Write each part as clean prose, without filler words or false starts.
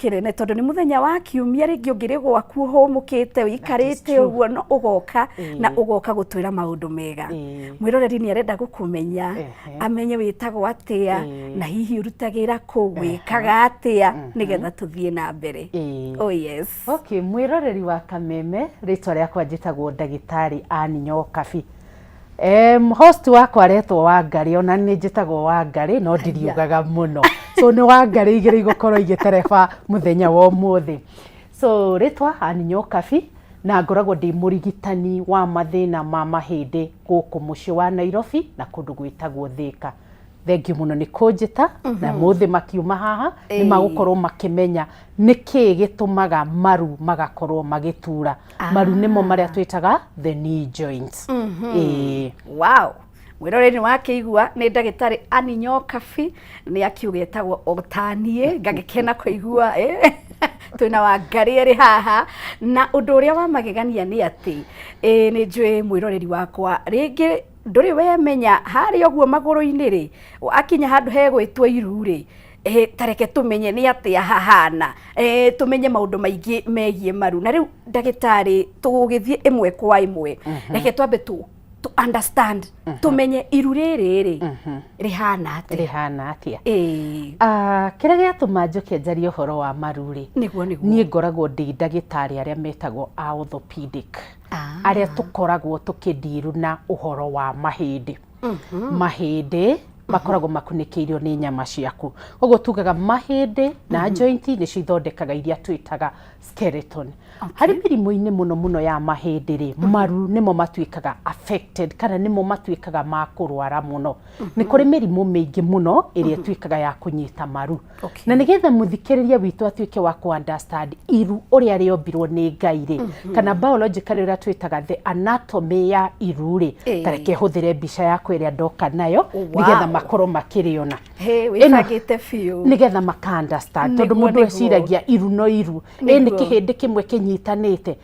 kinene tondu ni muthenya wa kiumia ringi ungiri gwaku humukite wikarite uguo no ugoka na ugoka gutwira maundu mega mwiroreri ni arenda gukumenya amenye witagwo atia na hihi urutagira ku gwikaga atia nigetha tuthie na mbere. Oh yes. Okay, mwiroreri wa Kameme ritwa riakwa njitagwo Ndagitari Anne Nyokabi. Host wakwa aretwo Wangari, ona ni njitagwo Wangari no ndiriugaga muno, so ni Wangari igire igukorwo igitereba muthenya wa umuthi. So ritwa Anne Nyokabi na ngoragwo ndi murigitani wa mathina ma mahindi guku muci wa Nairobi na kundu gwitagwo Thika. Thengiũ muno ni kunjita na muthi makiuma haha ni magukorwo makimenya niki gitumaga maru magakorwo magitura. Maru nimo maria twitaga the knee joints. Wow. Mwiroreri wakiigua ni Ndagitari Anne Nyokabi ni akiugetagwo otanie ngagikena kuigua twina Wangari eri haha na undu uria wa magegania ni ati ni njui mwiroreri wakwa ringi nduri wemenya hari oguo maguru-ini ri akinya handu hegwitwo iru ri tareke tumenye ni atia hahana tumenye maundu maingi megie maru na riu Ndagitari tugithie imwe kwa imwe reke twambe to understand tumenye iru riri rihana atia kira giatuma njuke njarie uhoro wa maru ri nie ngoragwo ndi ndagitari aria metagwo orthopedic aria tukoragwo tukidiru na uhoro wa mahindi mahindi makoragwo makunikiirio ni nyama ciaku koguo tugaga mahindi na joint ni cithondekaga iria twitaga skeleton. Hari mirimu-ini muno ya mahindi ri maru nimo matuikaga affected kana nimo matuikaga ma kurwara muno. Ni kuri mirimu mingi muno iria twikaga ya kunyita maru na nigetha muthikiriria witu atuike wa ku understand iru uria riombirwo ni Ngai ri kana biologically uria twitaga the anatomy ya iru ri tareke huthire mbica yakwa iria ndoka nayo nigetha makorwo makiriona wifagite fiu nigetha maka understand tondu mundu eciragia iru no iru ni kihindi kimwe kinyitanite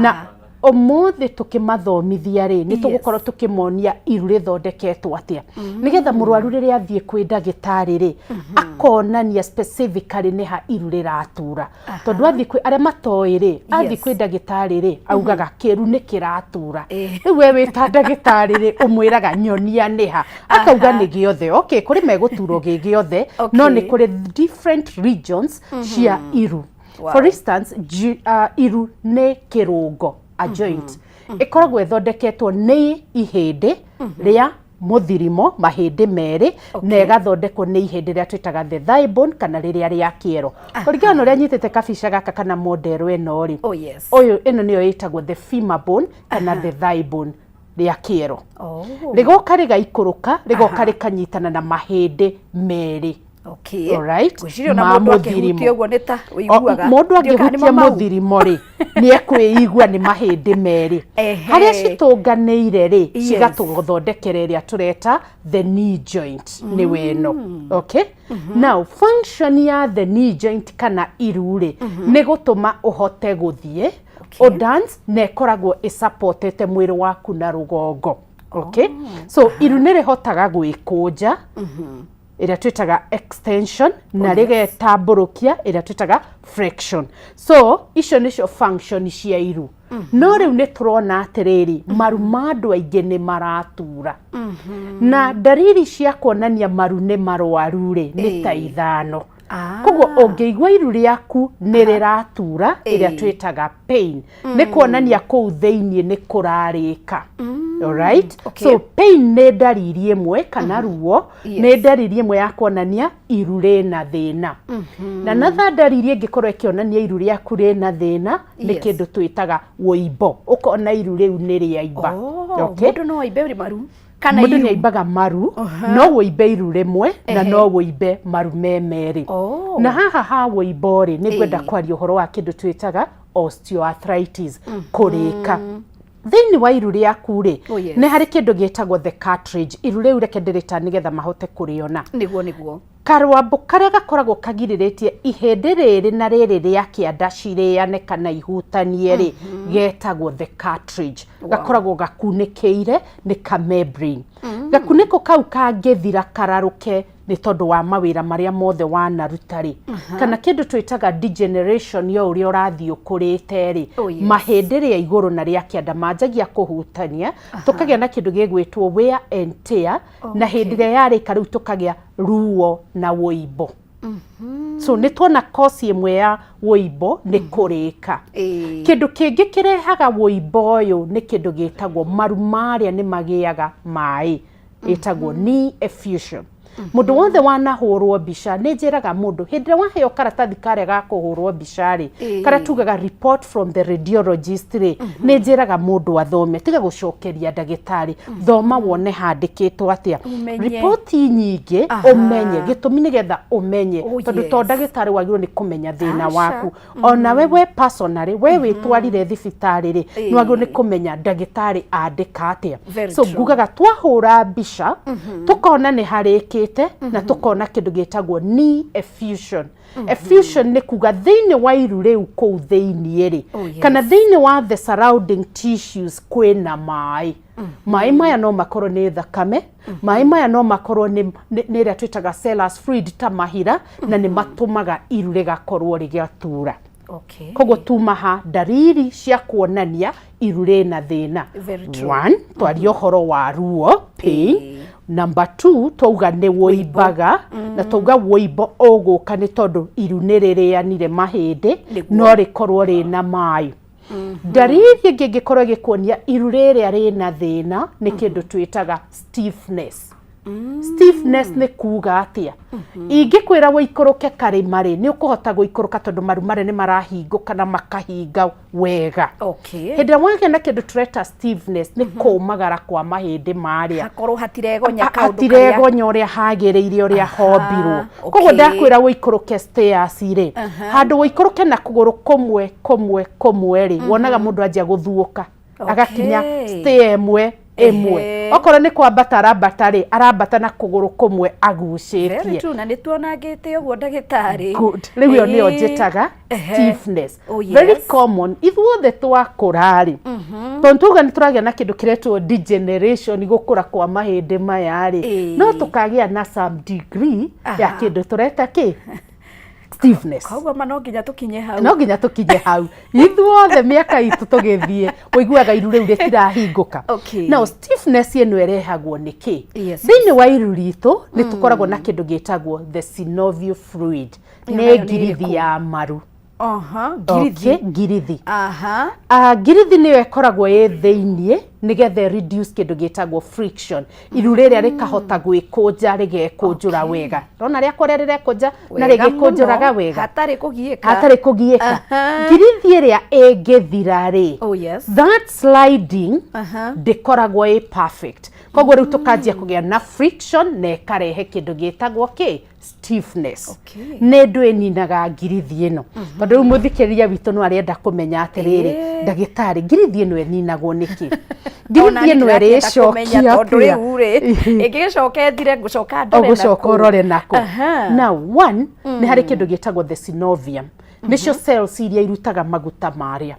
na umuthi tukimathomithia ri ni tugukorwo tukimonia iru rithondeketwo atia nigetha murwaru riria athie kwi Ndagitari ri akonania specifically ni ha iru riratura tondu athie kwi aria matoi ri athie kwi Ndagitari ri augaga kiru ni kiratura riu we wita Ndagitari ri umwiraga nyonia ni ha akauga ni giothe. Okay, kuri meguturo giothe no ni kuri different regions cia iru. For instance iru ni kirungo a joint ikoragwo ithondeketwo ni ihindi ria muthirimo mahindi meri na igathondekwo ni ihindi ria twitaga the thigh bone kana riria ria kiero kuringana uria nyitete kabica gaka kana model eno ri uyu eno niyo yitagwo the femur bone kana the thigh bone ria kiero rigoka rigaikuruka rigoka rikanyitana na mahindi meri. Okay. Alright. Ma muthirimo uguo nita uiguaga mundu angihutia muthirimo ri ni ekwiigua ni mahindi meri haria citunganiire ri cigatuthondekera iria tureta the knee joint ni weno. Okay. Now function ya the knee joint kana iru ri ni gutuma uhote guthie o dance na ikoragwo isupportete mwiri waku na rugongo. Okay. So iru ni rihotaga gwikunja iria twitaga extension na rigetamburukia iria twitaga flexion. So icio nicio function cia iru. No riu ni turona atiriri maru ma andu aingi ni maratura na dalili cia kuonania maru ni marwaru ri ni ta ithano. Koguo ungiigua iru riaku ni riratura iria twitaga pain ni kuonania kuu theinie ni kurarika. Alright. So pain ni dalili imwe kana ruo ni dalili imwe ya kuonania iru rina thina. Na another dalili ingikorwo ikionania iru riaku rina thina ni kindu twitaga woimbo ukona iru riu ni riaimba. Okay. Mundu no woimbe maru kana mundu ni aibaga maru no woimbe iru rimwe na no woimbe maru memeri. Na haha woimbo ri ni gwenda kwaria uhoro wa kindu twitaga osteoarthritis kurika thini wa iru riaku ri ni hari kindu gietagwo the cartilage iru riu reke ndirita nigetha mahote kuriona niguo karwambo karia gakoragwo kagiriritie ihindi riri na riri ria kianda ciriane kana ihutanie ri getagwo the cartilage gakoragwo gakunikeire ni ka membrane gakuniko kau kangithira kararuke nĩ tondũ wa mawĩra marĩa mothe wanaruta rĩ, kana kĩndũ twĩtaga degeneration yo ũrĩa ũrathiĩ ũkũrĩte rĩ, mahĩndĩ rĩa igũrũ na rĩa kĩanda manjagia kũhutania, tũkagĩa na kĩndũ gĩgwĩtwo wear and tear, na hĩndĩ ĩrĩa yarĩka rĩu tũkagĩa ruo na wũimbo. So nĩ tuona kosi ĩmwe ya wũimbo nĩ kũrĩka. Kĩndũ kĩngĩ kĩrehaga wũimbo ũyũ nĩ kĩndũ gĩtagwo maru marĩa nĩ magĩaga maĩ, ĩtagwo knee effusion. Mũndũ wothe wanahũrwo mbica nĩ njĩraga mũndũ hĩndĩ ĩrĩa waheo karatathi karĩa ga kũhũrwo mbica rĩ, karĩa tugaga report from the radiologist rĩ, nĩ njĩraga mũndũ athome, tiga gũcokeria ndagĩtarĩ, thoma wone handĩkĩtwo atĩa. Report nyingĩ ũmenye gĩtũmi nĩgetha ũmenye, tondũ to ndagĩtarĩ wagĩrĩirwo nĩ kũmenya thĩna waku. Ona we personally we wĩtwarire thibitarĩ rĩ, nĩ wagĩrĩirwo nĩ kũmenya ndagĩtarĩ andĩka atĩa. So ngugaga twahũra mbica tũkona nĩ harĩkĩte na tukona kindu gitagwo knee effusion. Effusion ni kuga thĩinĩ wa iru rĩu kũu thĩinĩ rĩ, kana thĩinĩ wa the surrounding tissues kwĩna maĩ. Maĩ maya no makorwo nĩ thakame, maĩ maya no makorwo nĩ ĩrĩa twĩtaga sellus fluid ta mahira, na nĩ matũmaga iru rĩgakorwo rĩgatura. Koguo tumaha ndariri cia kuonania iru rĩna thĩna. 1, twaria ũhoro wa ruo, pain. Number 2, twauga nĩ wũimbaga, na twauga wũimbo ũgũka nĩ tondũ iru nĩ rĩrĩanire mahĩndĩ no rĩkorwo rĩna maĩ. Ndariri ĩngĩ ĩngĩkorwo ĩgĩkuonia iru rĩrĩa rĩna thĩna nĩ kĩndũ twĩtaga stiffness. Stiffness nĩ kuga atĩa? Ingĩkwĩra wĩikũrũke karĩma rĩ, nĩ ũkũhota gũikũrũka tondũ maru marĩa nĩ marahingũka na makahinga wega. Hĩndĩ ĩrĩa wagĩa na kĩndũ tũreta stiffness nĩ kũmagara kwa mahĩndĩ marĩa, hakorwo hatiregonya kaũndũ hatiregonya ũrĩa hagĩrĩire ũrĩa hombirwo. Koguo ndakwĩra wĩikũrũke stairs rĩ, handũ wĩikũrũke na kũgũrũ kũmwe rĩ, wonaga mũndũ anjia gũthuũka agakinya stair ĩmwe. Okorwo nĩ kwambata arambata rĩ, arambata na kũgũrũ kũmwe agucĩtie. Na nĩ tuonangĩte ũguo ndagĩtarĩ. Rĩu ĩyo nĩyo njĩtaga stiffness. Very common. Ithuothe twakũra rĩ, tondũ tuga nĩ tũragĩa na kĩndũ kĩretwo degeneration, gũkũra kwa mahĩndĩ maya rĩ, no tũkagĩa na some degree ya kĩndũ tũreta kĩ? Stiffness. Koguo no nginya tũkinye hau. No nginya tũkinye hau. Ithuothe mĩaka itũ tũgĩthiĩ, ũiguaga iru rĩu rĩtirahingũka. Now stiffness ĩno ĩrehagwo nĩ kĩ? Thĩinĩ wa iru ritũ nĩ tũkoragwo na kĩndũ gĩtagwo the synovial fluid. Nĩ ngirithi ya maru. Ngirithi. Ngirithi nĩyo ĩkoragwo ĩ thĩinĩ nĩgetha reduce kĩndũ gĩtagwo friction. Iru rĩrĩa rĩkahota gwĩkũnja rĩgekũnjũra wega. Rona rĩakwa rĩrĩa rĩrekũnja na rĩgĩkũnjũraga wega. Hatarĩ kũgiĩka. Ngirithi ĩrĩa ĩngĩthira rĩ, that sliding ndĩkoragwo ĩ perfect. Koguo rĩu tũkanjia kũgĩa na friction na ĩkarehe kĩndũ gĩtagwo kĩ? Stiffness. Nĩ ndũ ĩninaga ngirithi ĩno. Tondũ rĩu mũthikĩrĩria witũ no arenda kũmenya atĩrĩrĩ, ndagĩtarĩ ngirithi ĩno ĩninagwo nĩkĩ? Ngirithi ĩno ĩrĩcokia tondũ rĩu rĩ, ĩngĩcoka ĩthire ngũcoka ndore nako. Ũgũcoka ũrore nako. Now, 1, nĩ harĩ kĩndũ gĩtagwo the synovium. Nĩcio cells iria irutaga maguta marĩa.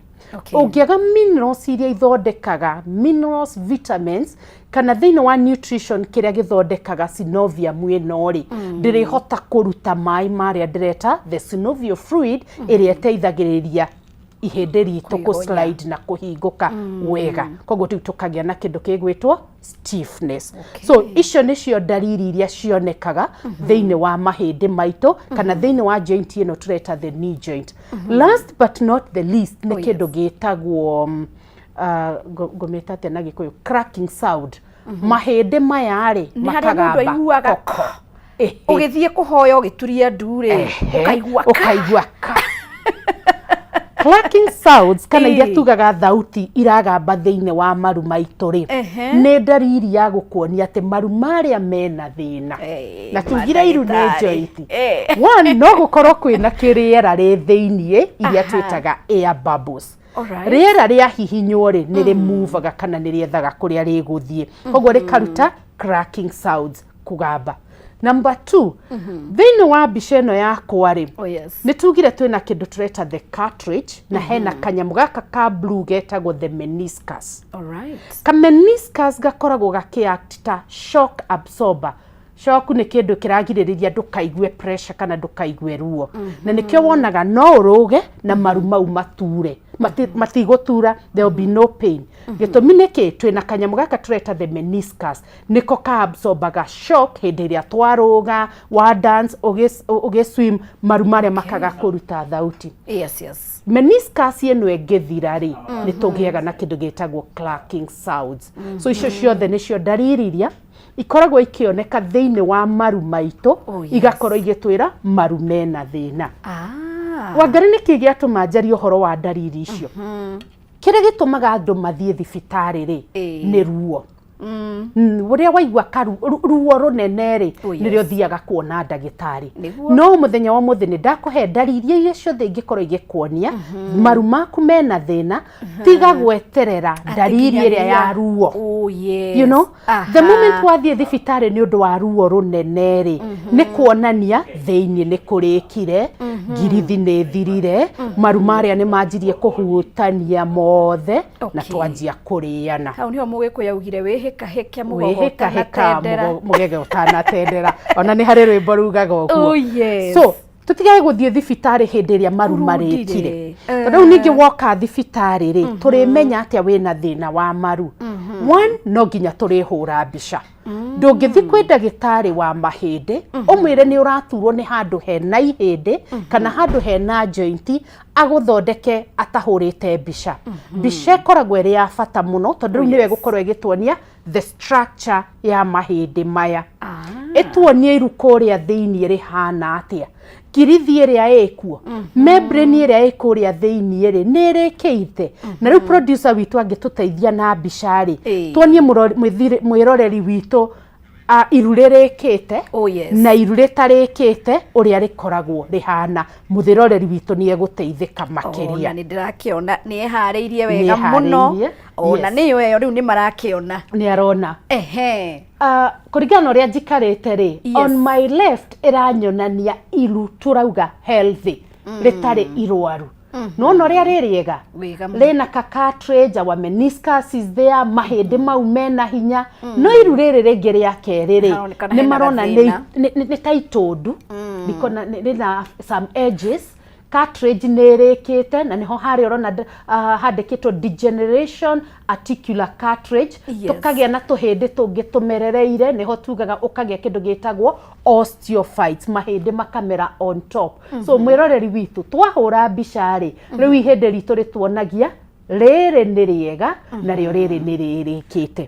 Ũngĩaga minerals iria ithondekaga minerals, vitamins, kana thĩinĩ wa nutrition kĩrĩa gĩthondekaga synovium ĩno rĩ, ndĩrĩhota kũruta maĩ marĩa ndĩreta the synovial fluid ĩrĩa ĩteithagĩrĩria ihĩndĩ ritũ kũ slide na kũhingũka wega. Koguo rĩu tũkagĩa na kĩndũ kĩgwĩtwo stiffness. So icio nĩcio ndariri iria cionekaga thĩinĩ wa mahĩndĩ maitũ kana thĩinĩ wa joint ĩno tũreta the knee joint. Last but not the least nĩ kĩndũ gĩtagwo ngũmĩta atĩa na Gĩkũyũ, cracking sound. Mahĩndĩ maya rĩ makagamba koko. Ũgĩthiĩ kũhoya ũgĩturia ndu rĩ, ũkaigua clacking sounds kana iria tugaga thauti iragamba thĩinĩ wa maru maitũ rĩ, nĩ ndariri ya gũkuonia atĩ maru marĩa mena thĩna. Na tugire iru nĩ joint. 1, no gũkorwo kwĩna kĩrĩera rĩ thĩinĩ iria twĩtaga air bubbles. Rĩera rĩa hihinywo rĩ nĩ rĩmovaga kana nĩ rĩethaga kũrĩa rĩgũthiĩ. Koguo rĩkaruta cracking sounds kugamba. Number 2, thĩinĩ wa mbica ĩno yakwa rĩ, nĩ tugire twĩna kĩndũ tũreta the cartridge na hena kanyamũ gaka ka blue getagwo the meniscus. Ka meniscus gakoragwo gakĩact ta shock absorber. shock nä kä ndå kä ragirä rä ria ndåkaigue pressure kana ndåkaigue ruo na nä kä o wonaga no å rå ge na maru mau mature matigå tura, there will be no pain gä tå mi nä kä twä na kanyamå gaka tå reta the meniscus nä ko ka absorbaga shock hä ndä ä rä a twarå ga wa dance å gä swim maru marä makaga kå ruta thauti. Meniscus ĩno ĩngĩthira rĩ nĩ tũgĩaga na kĩndũ gĩtagwo clacking sounds. So icio ciothe nĩcio ndariri iria ikoragwo ikĩoneka thĩinĩ wa maru maitũ igakorwo igĩtwĩra maru mena thĩna. Wangari nĩkĩ gĩatũma njarie ũhoro wa ndariri icio? Kĩrĩa gĩtũmaga andũ mathiĩ thibitarĩ rĩ nĩ ruo. Uria waigua ruo runene ri nirio thiaga kuona ndagitari no muthenya wa muthenya ndakuhe ndariri iria ciothe ingĩkorwo igĩkuonia maru maku mena thĩna tiga gweterera ndariri ĩrĩa ya ruo. You know, the moment wathiĩ thibitarĩ nĩ ũndũ wa ruo runene ri nĩ kuonania thĩinĩ nĩ kũrĩkire, ngirithi nĩ thirire, maru marĩa nĩ manjirie kũhutania mothe na twanjia kũrĩana. Hau nĩho Mũgĩkũyũ augire wĩhĩkahĩke mũgege ũtanatendera ona nĩ harĩ rwĩmbo rugaga ũguo. So tũtigae gũthiĩ thibitarĩ hĩndĩ ĩrĩa maru marĩkire. Tondũ ningĩ woka thibitarĩ rĩ tũrĩmenya atĩa wĩna thĩna wa maru. One, no nginya tũrĩhũra mbica. Ndũngĩthi kwĩ ndagĩtarĩ wa mahĩndĩ ũmwĩre nĩ ũraturwo nĩ handũ hena ihĩndĩ kana handũ hena joint agũthondeke atahũrĩte mbica. Mbica ĩkoragwo ĩrĩ ya bata mũno tondũ rĩu nĩwe gũkorwo ĩgĩtuonia the structure ya mahĩndĩ maya. Ĩtuonie iru kũrĩa thĩinĩ rĩhana atĩa, ngirithi ĩrĩa ĩkuo, membrane ĩrĩa ĩkũrĩa thĩinĩ rĩ nĩ ĩrĩkĩite. Na rĩu producer witũ angĩtũteithia na mbica rĩ tuonie mwĩroreri witũ iru rĩrĩkĩte na iru rĩtarĩkĩte ũrĩa rĩkoragwo rĩhana. Mũthĩroreri witũ nĩ egũteithĩka makĩria. Nĩ ndĩrakĩona nĩ eharĩirie wega mũno ona nĩyo ĩyo rĩu nĩ marakĩona nĩ arona. Kũringana na ũrĩa njikarĩte rĩ on my left ĩranyonania iru turauga healthy rĩtarĩ irwaru. No ũrĩa rĩrĩega rĩna ka cartilage, our meniscus is there, mahĩndĩ mau mena hinya. No iru rĩrĩ rĩngĩ rĩa kerĩ rĩ nĩ marona nĩ ta itũndu rĩna some edges, cartilage nĩ ĩrĩkĩte na nĩho harĩa ũrona handĩkĩtwo degeneration articular cartilage. Tũkagĩa na tũhĩndĩ tũngĩ tũmerereire nĩho tugaga ũkagĩa kĩndũ gĩtagwo osteophytes, mahĩndĩ makamera on top. So mwĩroreri witũ twahũra mbica rĩ rĩu ihĩndĩ ritũ rĩtuonagia rĩrĩ nĩ rĩega na rĩo rĩrĩ nĩ rĩrĩkĩte.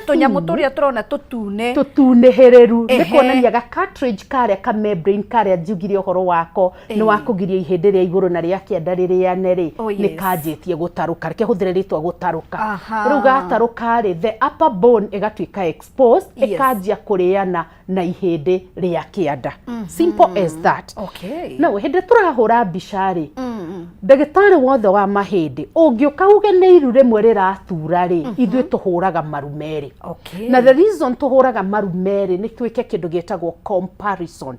Tũnyamũ tũrĩa tũrona tũtunĩhĩrĩru nĩ kuonania ga cartilage karĩa ka membrane karĩa njugire ũhoro wako nĩ wa kũgiria ihĩndĩ rĩa igũrũ na rĩa kĩanda rĩrĩane rĩ nĩ kanjĩtie gũtarũka. Reke hũthĩre rĩtwa gũtarũka. Rĩu gatarũka rĩ the upper bone ĩgatuĩka exposed ĩkanjia kũrĩana na ihĩndĩ rĩa kĩanda. Simple as that. No hĩndĩ tũrahũra mbica rĩ ndagĩtarĩ wothe wa mahĩndĩ ũngĩũka uge nĩ iru rĩmwe rĩratura rĩ ithuĩ tũhũraga maru merĩ. Na the reason tũhũraga maru merĩ nĩ twĩke kĩndũ gĩtagwo comparison.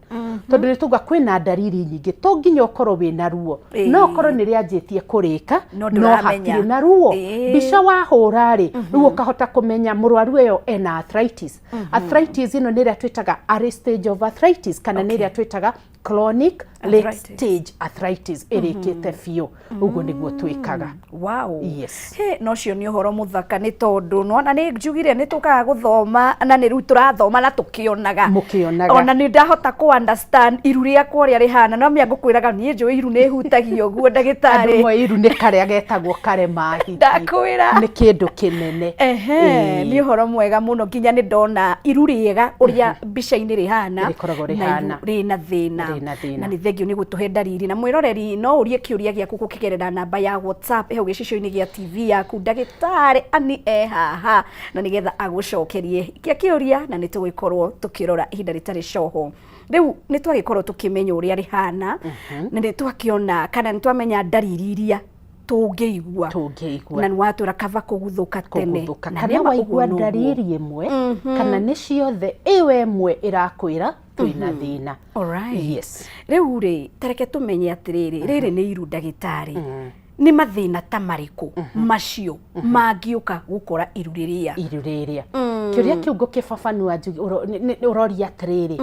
Tondũ nĩtuga kwĩna ndariri nyingĩ to nginya ũkorwo wĩna ruo no ũkorwo nĩ rĩanjĩtie kũrĩka no hatirĩ na ruo. Mbica wahũra rĩ rĩu ũkahota kũmenya mũrwaru ũyũ ena arthritis. Arthritis ĩno nĩ ĩrĩa twĩtaga early stage of arthritis kana nĩ ĩrĩa twĩtaga chronic late stage arthritis ĩrĩkĩte biũ. Ũguo nĩguo twĩkaga. No cio nĩ ũhoro mũthaka nĩ tondũ nona nĩ njugire nĩ tũkaga gũthoma na nĩ rĩu tũrathoma na tũkĩonaga. Ona nĩ ndahota ku understand iru rĩakwa ũrĩa rĩhana no mĩa ngũkwĩraga niĩ njũĩ iru nĩ hutagia ũguo ndagĩtarĩ. Andũ mo iru nĩ karĩa getagwo karemahiti. Ndakwĩra nĩ kĩndũ kĩnene. Nĩ ũhoro mwega mũno nginya nĩ ndona iru rĩega ũrĩa mbica-inĩ rĩhana rĩna thĩna. Na nĩ thengio nĩ gũtũhe ndariri na mwĩroreri no ũrie kĩũria gĩaku gũkĩgerera namba ya WhatsApp hau gĩcicio-inĩ gĩa TV yaku. Ndagĩtarĩ Annie haha na nĩgetha agũcokerie kĩũria na nĩ tũgũkorwo tũkĩrora ihinda rĩtarĩ coho. Rĩu nĩ twagĩkorwo tũkĩmenya ũrĩa rĩhana na nĩ twakĩona kana nĩ twamenya ndariri iria tũngĩigua na nĩ watũra kaba kũguthũka tene. Kana waigua ndariri ĩmwe kana nĩ ciothe ĩyo ĩmwe ĩrakwĩra twĩna thĩna. Rĩu rĩ tareke tũmenye atĩrĩrĩ rĩrĩ nĩ iru ndagĩtarĩ nĩ mathĩna ta marĩkũ macio mangĩũka gũkora iru rĩrĩa Kiuria kiu ngukibabanua uroria atiriri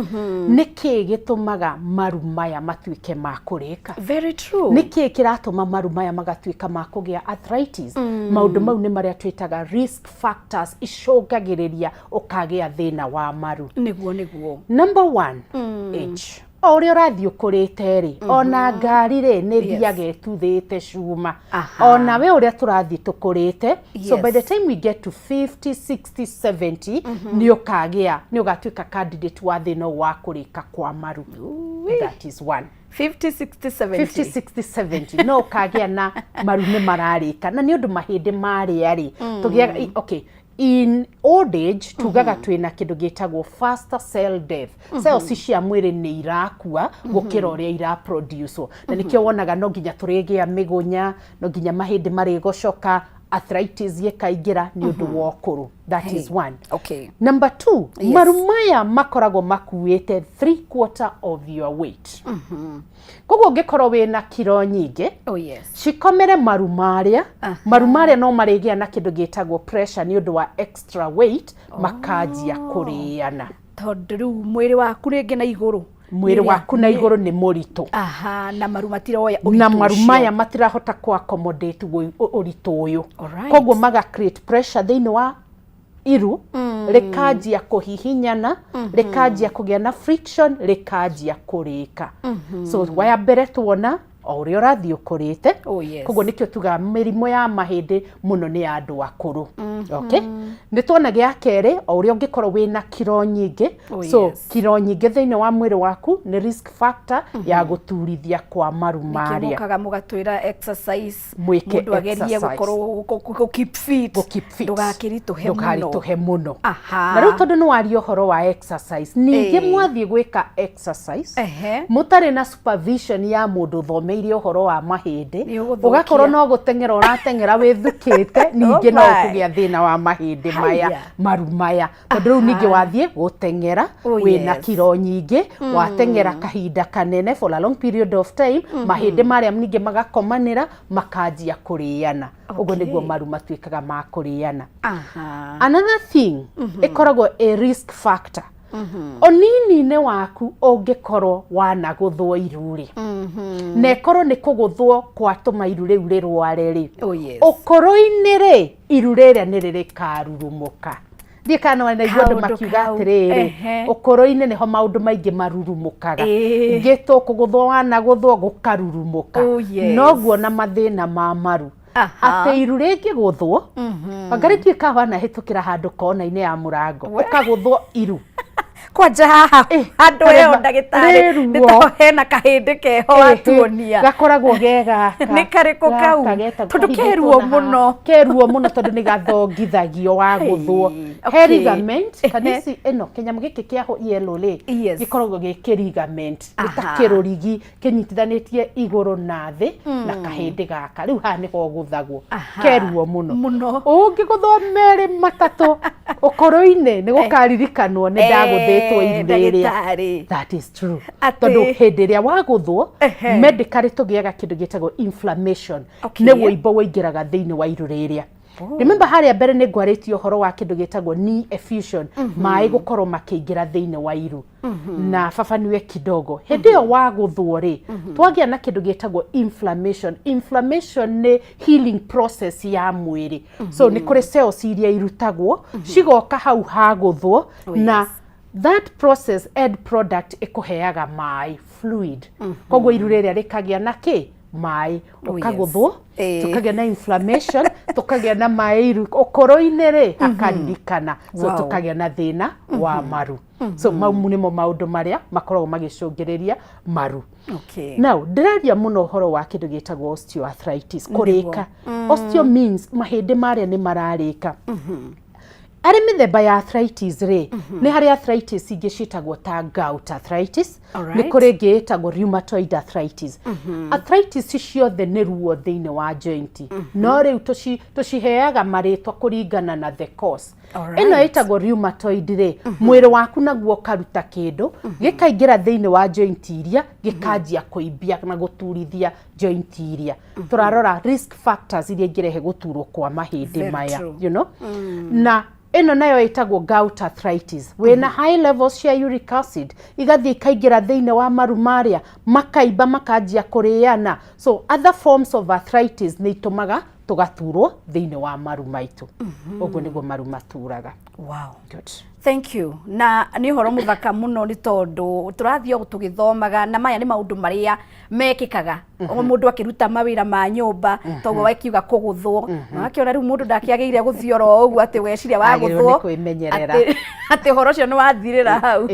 niki gitumaga maru maya matuike ma kurika. Very true. Niki kiratuma maru maya magatuika ma kugia arthritis. Maundu mau ni maria twitaga risk factors icungagiriria ukagia thina wa maru. Niguo. Number 1, age. O uria urathii ukurite ri, ona ngari ri ni thiaga ituthite cuma. Ona we uria turathii tukurite, so by the time we get to 50, 60, 70, ni ugatuika candidate wa thina wa kurika kwa maru. That is 1. 50, 60, 70. 50, 60, 70. No ukagia na maru ni mararika. Na ni undu mahindi maria ri. Tugiaga, okay. In old age, tugaga twina kindu gitagwo faster cell death. Cells cia mwiri ni irakua gukira uria iraproduce. Na nikio wonaga no nginya turigia migunya, no nginya mahindi marigocoka, arthritis yekaingira ni undu wa ukuru. That is 1. Okay. Number 2, maru maya makoragwo makuite 3/4 of your weight. Koguo ngikorwo wina kilo nyingi, cikomere maru maria no marigia na kindu gitagwo pressure ni undu wa extra weight, makanjia kuriana. Tondu riu mwiri waku ringi na iguru. Mwiri waku na iguru ni muritu. Na maru matiroya uritu. Na maru maya matirahota ku accommodate uritu uyu. Koguo maga create pressure thiini wa iru, rikanjia kuhihinyana, rikanjia kugia na friction, rikanjia kurika. So waya mbere tuona o uria urathii ukurite. Koguo nikio tuga mirimo ya mahindi muno ni andu akuru. Okay? Ni tuona gia keri o uria ungikorwo wina kilo nyingi. So kilo nyingi thiini wa mwiri waku ni risk factor ya guturithia kwa maru maria. Nikimokaga mugatwira exercise. Mundu agerie gukorwo go keep fit. Ndugakirituhe muno. Na riu tondu ni wari uhoro wa exercise. Ningi mwathie gwika exercise. Mutari na supervision ya mundu thome irio horo wa mahindi ugakorwo no gutengera uratengera withukite ningi no kugia thina wa mahindi maya maru maya tondu riu ningi wathie gutengera wina kilo nyingi watengera kahinda kanene for a long period of time mahindi maria ningi magakomanira makanjia kuriana ugo niguo maru matuikaga ma kuriana. Another thing ikoragwo a risk factor. Onini-ine waku ungikorwo wanaguthwo iru ri na ikorwo ni kuguthwo kwatuma iru riu rirware ri ukoro-ini ri iru riria ni ririkarurumuka. Ndikana wana igua andu makiuga atiriri ukoro-ini niho maundu maingi marurumukaga ngito kuguthwo wanaguthwo gukarurumuka noguo na mathina ma maru. Ate iru ringi guthwo angariti kawana hitukira handu kona-ini ya murango ukaguthwo iru kwanja haha andu eo ndagitari nito hena kahindi keho atuonia gakoragwo gega ni kariku kau tondu keruo muno tondu ni gathongithagio wa guthwo he ligament kanisi eno kinyamu giki kia yellow ri gikoragwo giki ligament gitakirurigi kinyitithanitie iguru na thi na kahindi gaka riu ha niho guthagwo keruo muno ungiguthwo meri matatu ukoro-ini ni gukaririkanwo ni ndaguthitwo iru riria. That is true. Tondu hindi ria waguthwo medically tugiaga kindu gitagwo inflammation ni woimbo woingiraga thiini wa iru riria. Remember haria mbere ni ngwaritio horo wa kindu gitagwo knee effusion mai gukorwo makiingira thiini wa iru na fafanue kidogo hindi yo waguthwo ri twagia na kindu gitagwo inflammation ni healing process ya mwiri. So ni kuri cells iria irutagwo cigoka hau haguthwo na that process end product ikuheaga mai fluid. Koguo iru riria rikagia na ki mai ukaguthwo tukagia na inflammation tukagia na mai iru ukoro-ini ri hakaririkana so tukagia na thina wa maru. So mau nimo maundu maria makoragwo magicungiriria maru. Now ndiraria muno horo wa kindu gitagwo osteoarthritis kurika. Osteo means mahindi maria ni mararika. Ari mithemba ya arthritis ri ni hari arthritis ingi citagwo ta gout arthritis ni kuri ingi itagwo rheumatoid arthritis. Arthritis ciothe ni ruo thiini wa joint no riu tuciheaga maritwa kuringana na the cause. Ino itagwo rheumatoid ri mwiri waku naguo karuta kindu gikaingira thiini wa joint iria gikanjia kuimbia na guturithia joint iria. Turarora risk factors iria ingirehe guturwo kwa mahindi maya you know na ĩno nayo ĩtagwo gout arthritis. Wĩna high levels cia uric acid igathiĩ ikaingĩra thĩinĩ wa maru marĩa makaimba makanjia kũrĩana. So other forms of arthritis nĩ itũmaga tũgaturwo thĩinĩ wa maru maitũ. Ũguo nĩguo maru maturaga. Wow. Good. Thank you. Na nĩ ũhoro mũthaka mũno nĩ tondũ tũrathiĩ tũgĩthomaga na maya nĩ maũndũ marĩa mekĩkaga. Mũndũ akĩruta mawĩra ma nyũmba toguo wakiuga kũgũthwo. Wakĩona rĩu mũndũ ndakĩagĩrĩire gũthiĩ oro ũguo atĩ weciria wagũthwo. Atĩ ũhoro ũcio nĩ wathirĩra hau.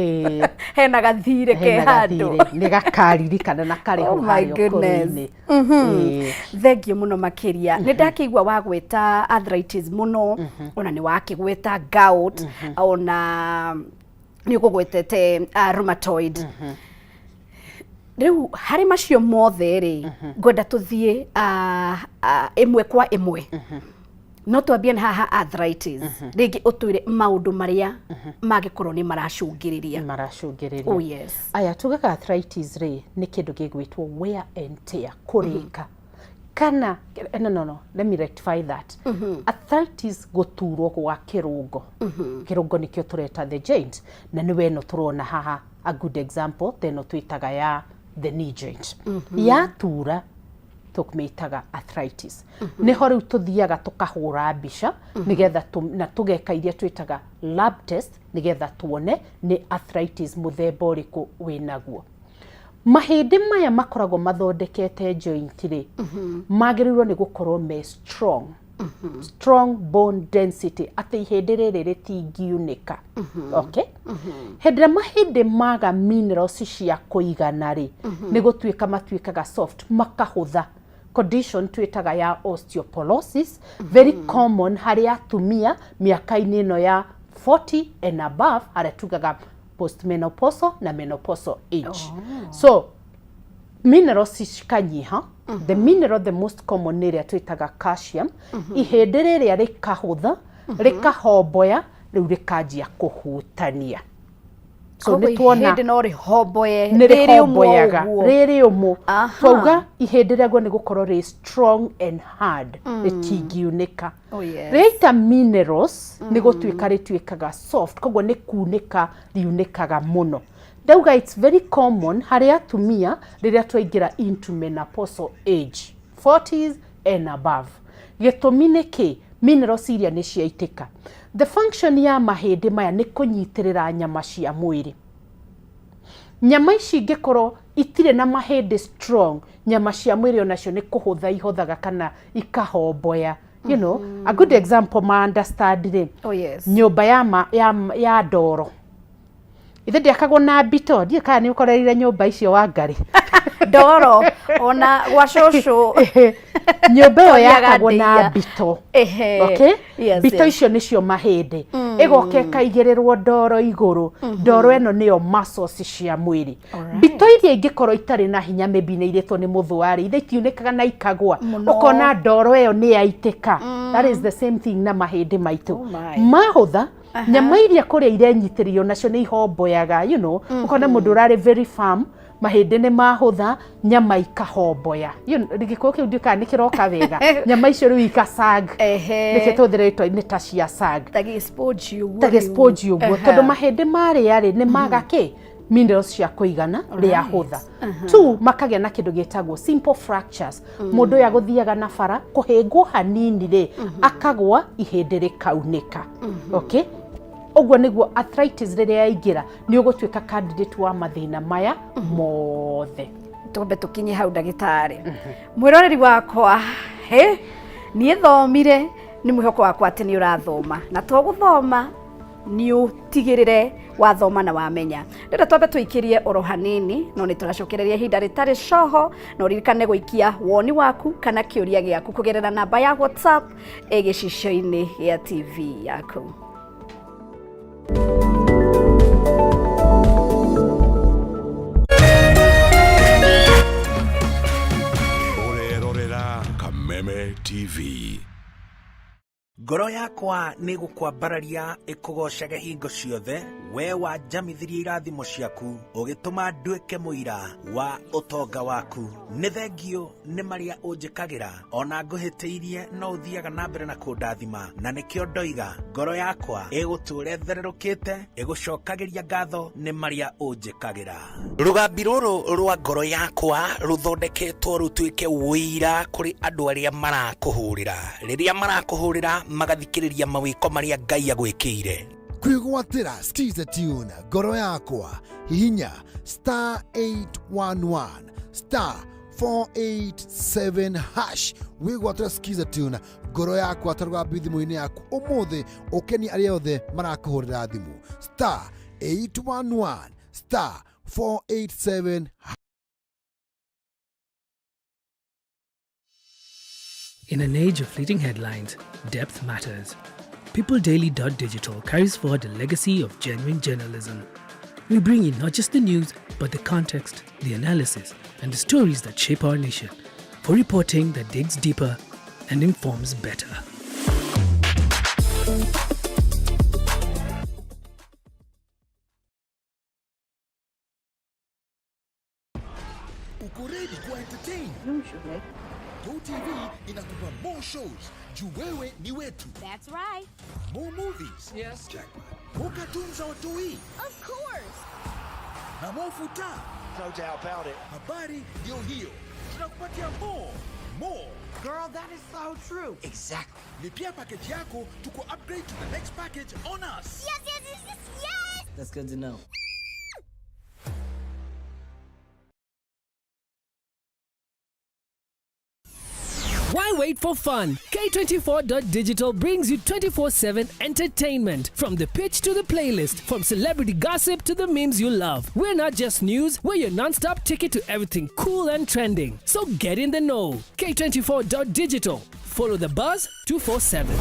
Hena gathirĩ ke handũ. Nĩ gakaririkana na karĩ ho harĩ ũkũrũ-inĩ. Thengiũ mũno makĩria. Nĩ ndakĩigua wagweta arthritis mũno, ona nĩ wakĩgweta gout, ona nĩ ũgũgwetete rheumatoid. Rĩu harĩ macio mothe rĩ, ngwenda tũthiĩ ĩmwe kwa ĩmwe. No twambie haha arthritis. Rĩngĩ ũtwĩre maũndũ marĩa mangĩkorwo nĩ maracũngĩrĩria. Oh yes. Aya tugaga arthritis rĩ nĩ kĩndũ gĩgwĩtwo wear and tear, kũrĩka. Kana no, let me rectify that. Arthritis gũturwo gwa kĩrũngo. Kĩrũngo nĩkĩo tũreta the joint, na nĩwe ĩno tũrona haha. A good example teno twĩtaga ya the knee joint. Yatura tũkĩmĩtaga arthritis. Nĩho rĩu tũthiaga tũkahũra mbica nĩgetha na tũgeka iria twĩtaga lab test nĩgetha tuone nĩ arthritis mũthemba ũrĩkũ wĩnaguo. Mahĩndĩ maya makoragwo mathondekete joint rĩ, magĩrĩirwo nĩ gũkorwo me strong. Strong bone density, atĩ ihĩndĩ rĩrĩ rĩtingiunĩka. Okay? Hĩndĩ ĩrĩa mahĩndĩ maga minerals cia kũigana rĩ, nĩ gũtuĩka matuĩkaga soft, makahũtha. Condition twĩtaga ya osteoporosis, very common harĩ atumia mĩaka-inĩ ĩno ya 40 and above, harĩa tugaga postmenopausal na menopausal age. So minerals cikanyiha. The mineral the most common nĩ ĩrĩa twĩtaga calcium. Ihĩndĩ rĩrĩa rĩkahũtha, rĩkahomboya, rĩu rĩkanjia kũhutania. So nĩ tuona ihĩndĩ no rĩhomboye rĩrĩ ũmũ. Twauga ihĩndĩ rĩaguo nĩ gũkorwo rĩ strong and hard, rĩtingiunĩka. Rĩita minerals nĩ gũtuĩka rĩtuĩkaga soft, koguo nĩ kunĩka riunĩkaga mũno. Ndauga it's very common harĩ atumia rĩrĩa twaingĩra into menopausal age, 40s and above. Gĩtũmi nĩ kĩ? Minerals iria nĩ ciaitĩka. The function ya mahĩndĩ maya nĩ kũnyitĩrĩra nyama cia mwĩrĩ. Nyama ici ingĩkorwo itirĩ na mahĩndĩ strong, nyama cia mwĩrĩ onacio nĩ kũhũtha ihũthaga kana ikahomboya. You know, a good example ma understand rĩ. Nyũmba ya ndoro. Ithe ndiakagwo na mbito, ndiĩ kana nĩ ũkoreire nyũmba icio Wangari. Ndoro ona gwa cũcũ. Nyũmba ĩyo yakagwo na mbito. Okay? Mbito icio nĩcio mahĩndĩ. Ĩgoka ĩkaigĩrĩrwo ndoro igũrũ. Ndoro ĩno nĩyo muscles cia mwĩrĩ. Mbito iria ingĩkorwo itarĩ na hinya maybe nĩ irĩtwo nĩ mũthwari, ithe itiunĩkaga na ikagwa. Ũkona ndoro ĩyo nĩ yaitĩka. That is the same thing na mahĩndĩ maitũ. Mahũtha nyama iria kũrĩa irenyitĩrĩrio nacio nĩ ihomboyaga, you know, ũkona mũndũ ũrarĩ very firm, mahĩndĩ nĩ mahũtha, nyama ikahomboya. Gĩkũyũ kĩu ndiũĩ kana nĩ kĩroka wega. Nyama icio rĩu ikasag. Nĩkĩo tũthĩrĩtwo nĩ ta cia sag. Tagĩsponge ũguo. Tondũ mahĩndĩ marĩa rĩ nĩ maga kĩ? Minerals cia kũigana rĩa hũtha. Two, makagĩa na kĩndũ gĩtagwo simple fractures. Mũndũ ũyũ agũthiaga na bara, kũhĩngwo hanini rĩ, akagwa ihĩndĩ rĩkaunĩka. Okay? Ũguo nĩguo arthritis rĩrĩa yaingĩra nĩ ũgũtuĩka candidate wa mathĩna maya mothe. Twambe tũkinye hau ndagĩtarĩ. Mwĩroreri wakwa, niĩ thomire, nĩ mwĩhoko wakwa atĩ nĩ ũrathoma. Na to gũthoma, nĩ ũtigĩrĩre wathoma na wamenya. Ndĩrenda twambe tũikĩrie oro hanini, no nĩ tũracokereria ihinda rĩtarĩ coho, na ũririkane gũikia woni waku kana kĩũria gĩaku kũgerera namba ya WhatsApp gĩcicio-inĩ gĩa TV yaku. Urerorera Kameme TV. Ngoro yakwa nĩ gũkwambararia ĩkũgocaga hingo ciothe we wanjamithirie irathimo ciaku ugituma nduike muira wa utonga waku. Ni thengio ni maria unjikagira ona nguhitiirie no uthiaga na mbere na kundathima, na nikio ndoiga ngoro yakwa iguture thererukite igucokagiria ngatho ni maria unjikagira. Rugambi ruru rwa ngoro yakwa ruthondeketwo rutuike wira kuri andu aria marakuhurira riria marakuhurira magathikiriria mawiko maria Ngai agwikire. Kwigwatira skiza tune ngoro yakwa hihinya *811 *487# wigwatira skiza tune ngoro yakwa tarwa thimũ-inĩ yaku umuthi ukeni aria othe marakuhurira thimu *811 *487#. In an age of fleeting headlines, depth matters. PeopleDaily.digital carries forward a legacy of genuine journalism. We bring you not just the news, but the context, the analysis, and the stories that shape our nation, for reporting that digs deeper and informs better. Uko ready ku entertain? GoTV inakupa more shows. Juu wewe ni wetu. That's right. More movies. Yes. Jackpot. More cartoons za watoi. Of course. Na more futa. No doubt about it. Habari ndio hiyo. Tunakupatia more. More. Girl, that is so true. Exactly. Lipia package yako tuko upgrade to the next package on us. Yes, yes, yes, yes, yes. That's good to know. Why wait for fun? K24.digital brings you 24/7 entertainment. From the pitch to the playlist, from celebrity gossip to the memes you love. We're not just news, we're your non-stop ticket to everything cool and trending. So get in the know. K24.digital. Follow the buzz 247.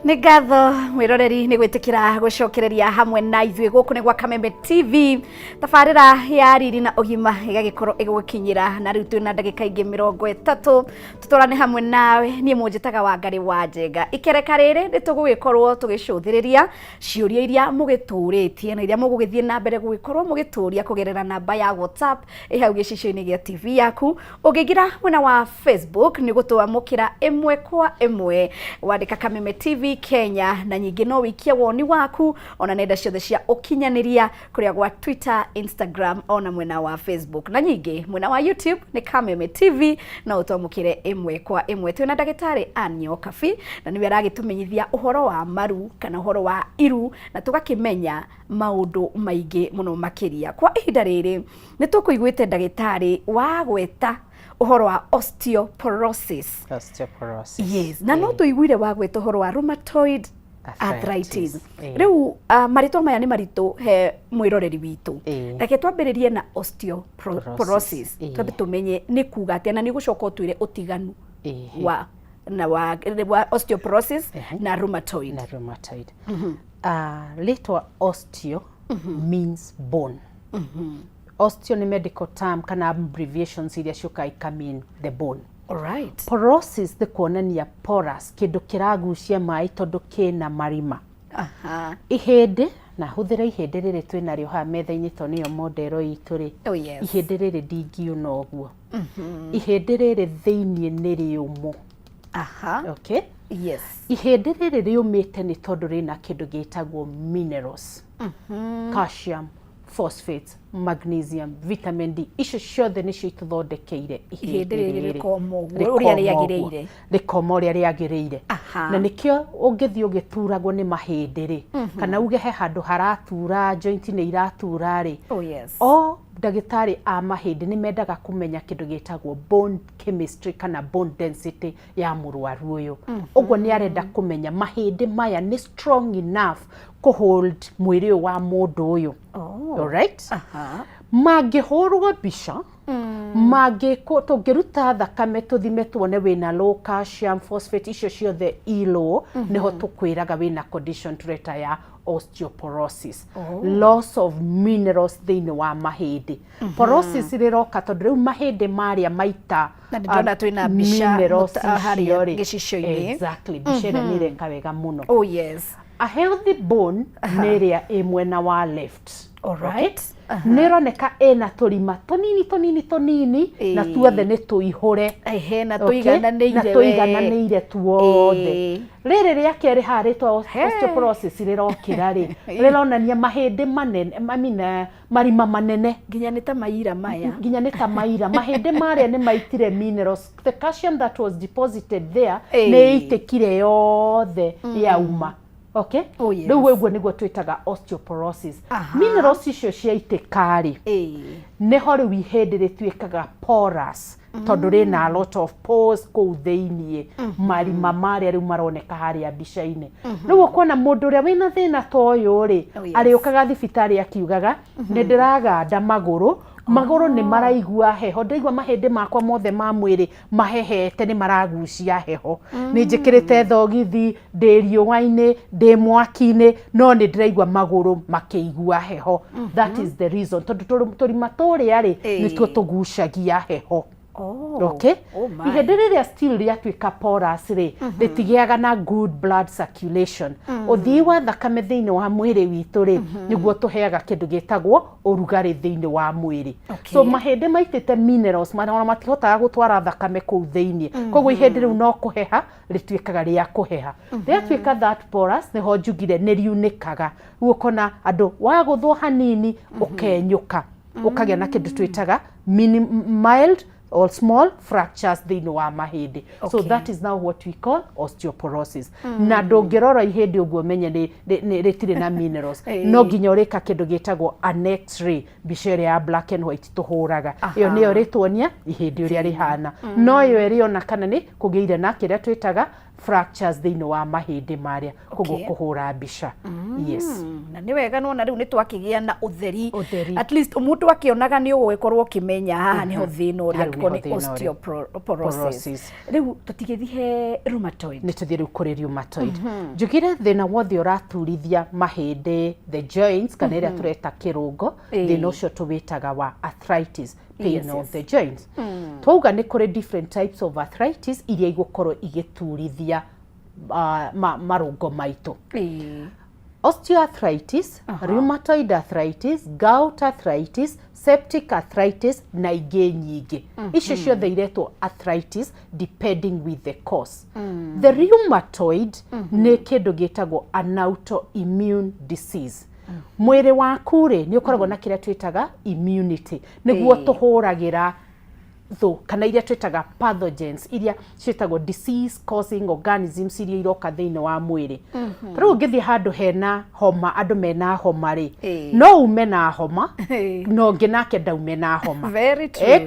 Nĩ ngatho mwĩroreri nĩ gwĩtĩkĩra gũcokereria hamwe na ithuĩ gũkũ nĩ gwa Kameme TV, tabarĩra ya riri na ũgima ĩgagĩkorwo ĩgũkinyĩra, na rĩu twĩna ndagĩka ingĩ 30 tũtũrane hamwe nawe. Niĩ mũnjĩtaga Wangari wa Njenga. Ikereka rĩrĩ nĩ tũgũgĩkorwo tũgĩcũthĩrĩria ciũria iria mũgĩtũrĩtie na iria mũgũgĩthiĩ na mbere gũgĩkorwo mũgĩtũria kũgerera namba ya WhatsApp ĩhau gĩcicio-inĩ gĩa TV yaku. Ũngĩingĩra mwena wa Facebook nĩ gũtwamũkĩra ĩmwe kwa ĩmwe, wandĩka Kameme TV Kenya, na nyingĩ no wikie woni waku ona nenda ciothe cia ũkinyanĩria kũrĩa gwa Twitter, Instagram ona mwena wa Facebook, na nyingĩ mwena wa YouTube nĩ Kameme TV, na ũtwamũkĩre ĩmwe kwa ĩmwe. Twĩna ndagĩtarĩ Anio Kabi, na nĩwe aragĩtũmenyithia ũhoro wa maru kana ũhoro wa iru, na tũgakĩmenya maũndũ maingĩ mũno makĩria. Kwa ihinda rĩrĩ nĩ tũkũiguĩte ndagĩtarĩ wa gweta uhoro wa osteoporosis. Osteoporosis. Yes, na no tuiguire wa gweta uhoro wa rheumatoid arthritis. Riu maritwa maya ni marito he mwiroreri witu. Reke twambĩrĩrie na osteoporosis. Twabe tumenye ni kuga atĩa na ni gucoka utwire utiganu wa osteoporosis na rheumatoid. Na rheumatoid. Little osteo means bone. Osteo ni medical term kana abbreviations iria ciuka mean the bone. Alright. Porosis the kuonania porous, kindu kiragucia mai tondu kina marima. Ihĩndĩ, na hũthĩra ihĩndĩ rĩrĩ twĩnarĩo haha metha-inĩ to nĩyo modero itũ rĩ. Oh yes. Ihĩndĩ rĩrĩ ndingiuna ũguo. Ihĩndĩ rĩrĩ thĩiniĩ nĩ rĩũmũ. Okay? Yes. Ihĩndĩ rĩrĩ rĩũmĩte nĩ tondũ rĩna kĩndũ gĩtagwo minerals. Calcium, phosphates, magnesium, vitamin D. Icio ciothe nĩcio itũthondekeire ihĩndĩ rĩrĩ rĩkoma ũrĩa rĩagĩrĩire. Na nĩkĩo ũngĩthiĩ ũgĩturagwo nĩ mahĩndĩ rĩ, kana uge he handũ haratura, joint nĩ iratura rĩ. Oh yes. O ndagĩtarĩ a mahĩndĩ nĩ mendaga kũmenya kĩndũ gĩtagwo bone chemistry kana bone density ya mũrwaru ũyũ. Ũguo nĩ arenda kũmenya mahĩndĩ maya nĩ strong enough kuhold mwĩrĩ ũyũ wa mũndũ ũyũ. Alright? Mangĩhũrwo mbica mangĩkwo tũngĩruta thakame tũthime tuone wĩna low calcium phosphate icio ciothe low niho tũkwĩraga wĩna condition tũreta ya osteoporosis, loss of minerals thĩinĩ wa mahĩndĩ. Porosis rĩroka tondũ rĩu mahĩndĩ marĩa maita na ndĩrona twĩna mbica harĩa icio-rĩ. gĩcicio-inĩ. Exactly, mbica ĩrĩa nĩ ĩreka wega mũno. Oh yes. A healthy bone nĩ ĩrĩa ĩ mwena wa left. Alright. Nĩ ĩroneka ĩna tũrima tũnini na tuothe nĩ tũihũre. Ehe, na Okay? tũigananĩire na tũigananĩire tuothe. Rĩrĩ rĩa kerĩ haha rĩtwa osteoporosis rĩrokĩra-rĩ, rĩronania mahĩndĩ manene, marima manene. Nginya nĩ ta maira maya. Nginya nĩ ta maira. Mahĩndĩ marĩa nĩ maitire minerals. The calcium that was deposited there nĩ ĩitĩkire yothe yauma. Okay? Oh, yes. Rĩu ũguo nĩguo twĩtaga osteoporosis. Minerals icio ciaitĩka-rĩ, nĩho rĩu ihĩndĩ rĩtuĩkaga porous tondũ rĩna a lot of pores kũu thĩiniĩ, marima marĩa rĩu maroneka harĩa mbica-inĩ. Rĩu ũkona mũndũ ũrĩa wĩna thĩna ta ũyũ-rĩ, arĩũkaga thibitarĩ akiugaga nĩ ndĩraganda magũrũ nĩ maraigua heho, ndaigua mahĩndĩ makwa mothe ma mwĩrĩ mahehete, nĩ maragucia heho, nĩ njĩkĩrĩte thogithi, ndĩ riũa-inĩ, ndĩ mwaki-inĩ, no nĩ ndĩraigua magũrũ makĩigua heho. That is the reason, tondũ tũrima tũrĩa-rĩ nĩtuo tũgucagia heho. Okay? Ihĩndĩ rĩrĩa still rĩatuĩka porous-rĩ, rĩtigĩaga na good blood circulation. Ũthii wa thakame thĩinĩ wa mwĩrĩ witũ-rĩ, nĩguo tũheaga kĩndũ gĩtagwo ũrugarĩ thĩinĩ wa mwĩrĩ. So mahĩndĩ maitĩte minerals ona matihotaga gũtwara thakame kũu thĩinĩ. Koguo ihĩndĩ rĩu no kũheha rĩtuĩkaga rĩa kũheha. Rĩatuĩka that porous, nĩho njugire nĩ riunĩkaga. Rĩu ũkona andũ wagũthwo hanini ũkenyũka, ũkagĩa na kĩndũ twĩtaga mild or small fractures thĩinĩ wa mahĩndĩ. So that is now what we call osteoporosis. Na ndũngĩrora ihĩndĩ ũguo menye rĩtirĩ na minerals. No nginya ũrĩka kĩndũ gĩtagwo an X-ray, mbica ĩrĩa ya black and white tũhũraga. Ĩyo nĩyo rĩtuonia ihĩndĩ ũrĩa rĩhana. No ĩyo ĩrĩona kana nĩ kũgĩire na kĩrĩa twĩtaga fractures thĩinĩ wa mahĩndĩ marĩa, koguo kũhũra mbica. Yes. Na nĩ wega nona rĩu nĩ twakĩgĩa na ũtheri. At least mũndũ akĩonaga nĩ ũgũgĩkorwo ũkĩmenya haha nĩho thĩna ũrĩa nĩ osteoporosis. Rĩu tũtigĩthiĩ he rheumatoid. Nĩ tũthiĩ rĩu kũrĩ rheumatoid. Njugire thĩna wothe ũraturithia mahĩndĩ, the joints, kana ĩrĩa tũreta kĩrũngo, thĩna ũcio tũwĩtaga wa arthritis, pain of the joints. Twauga nĩ kũrĩ different types of arthritis iria igũkorwo igĩturithia marũngo maitũ. Osteoarthritis, rheumatoid arthritis, gout arthritis, septic arthritis na ingĩ nyingĩ. Icio ciothe iretwo arthritis depending with the cause. The rheumatoid nĩ kĩndũ gĩtagwo an autoimmune disease. Mwĩrĩ waku-rĩ nĩ ũkoragwo na kĩrĩa twĩtaga immunity, nĩguo tũhũragĩra thũ kana iria twĩtaga pathogens iria ciĩtagwo disease causing organisms iria iroka thĩinĩ wa mwĩrĩ. Rĩu ũngĩthiĩ handũ hena homa, andũ mena homa-rĩ, no ume na homa, no ũngĩ nake ndaume na homa.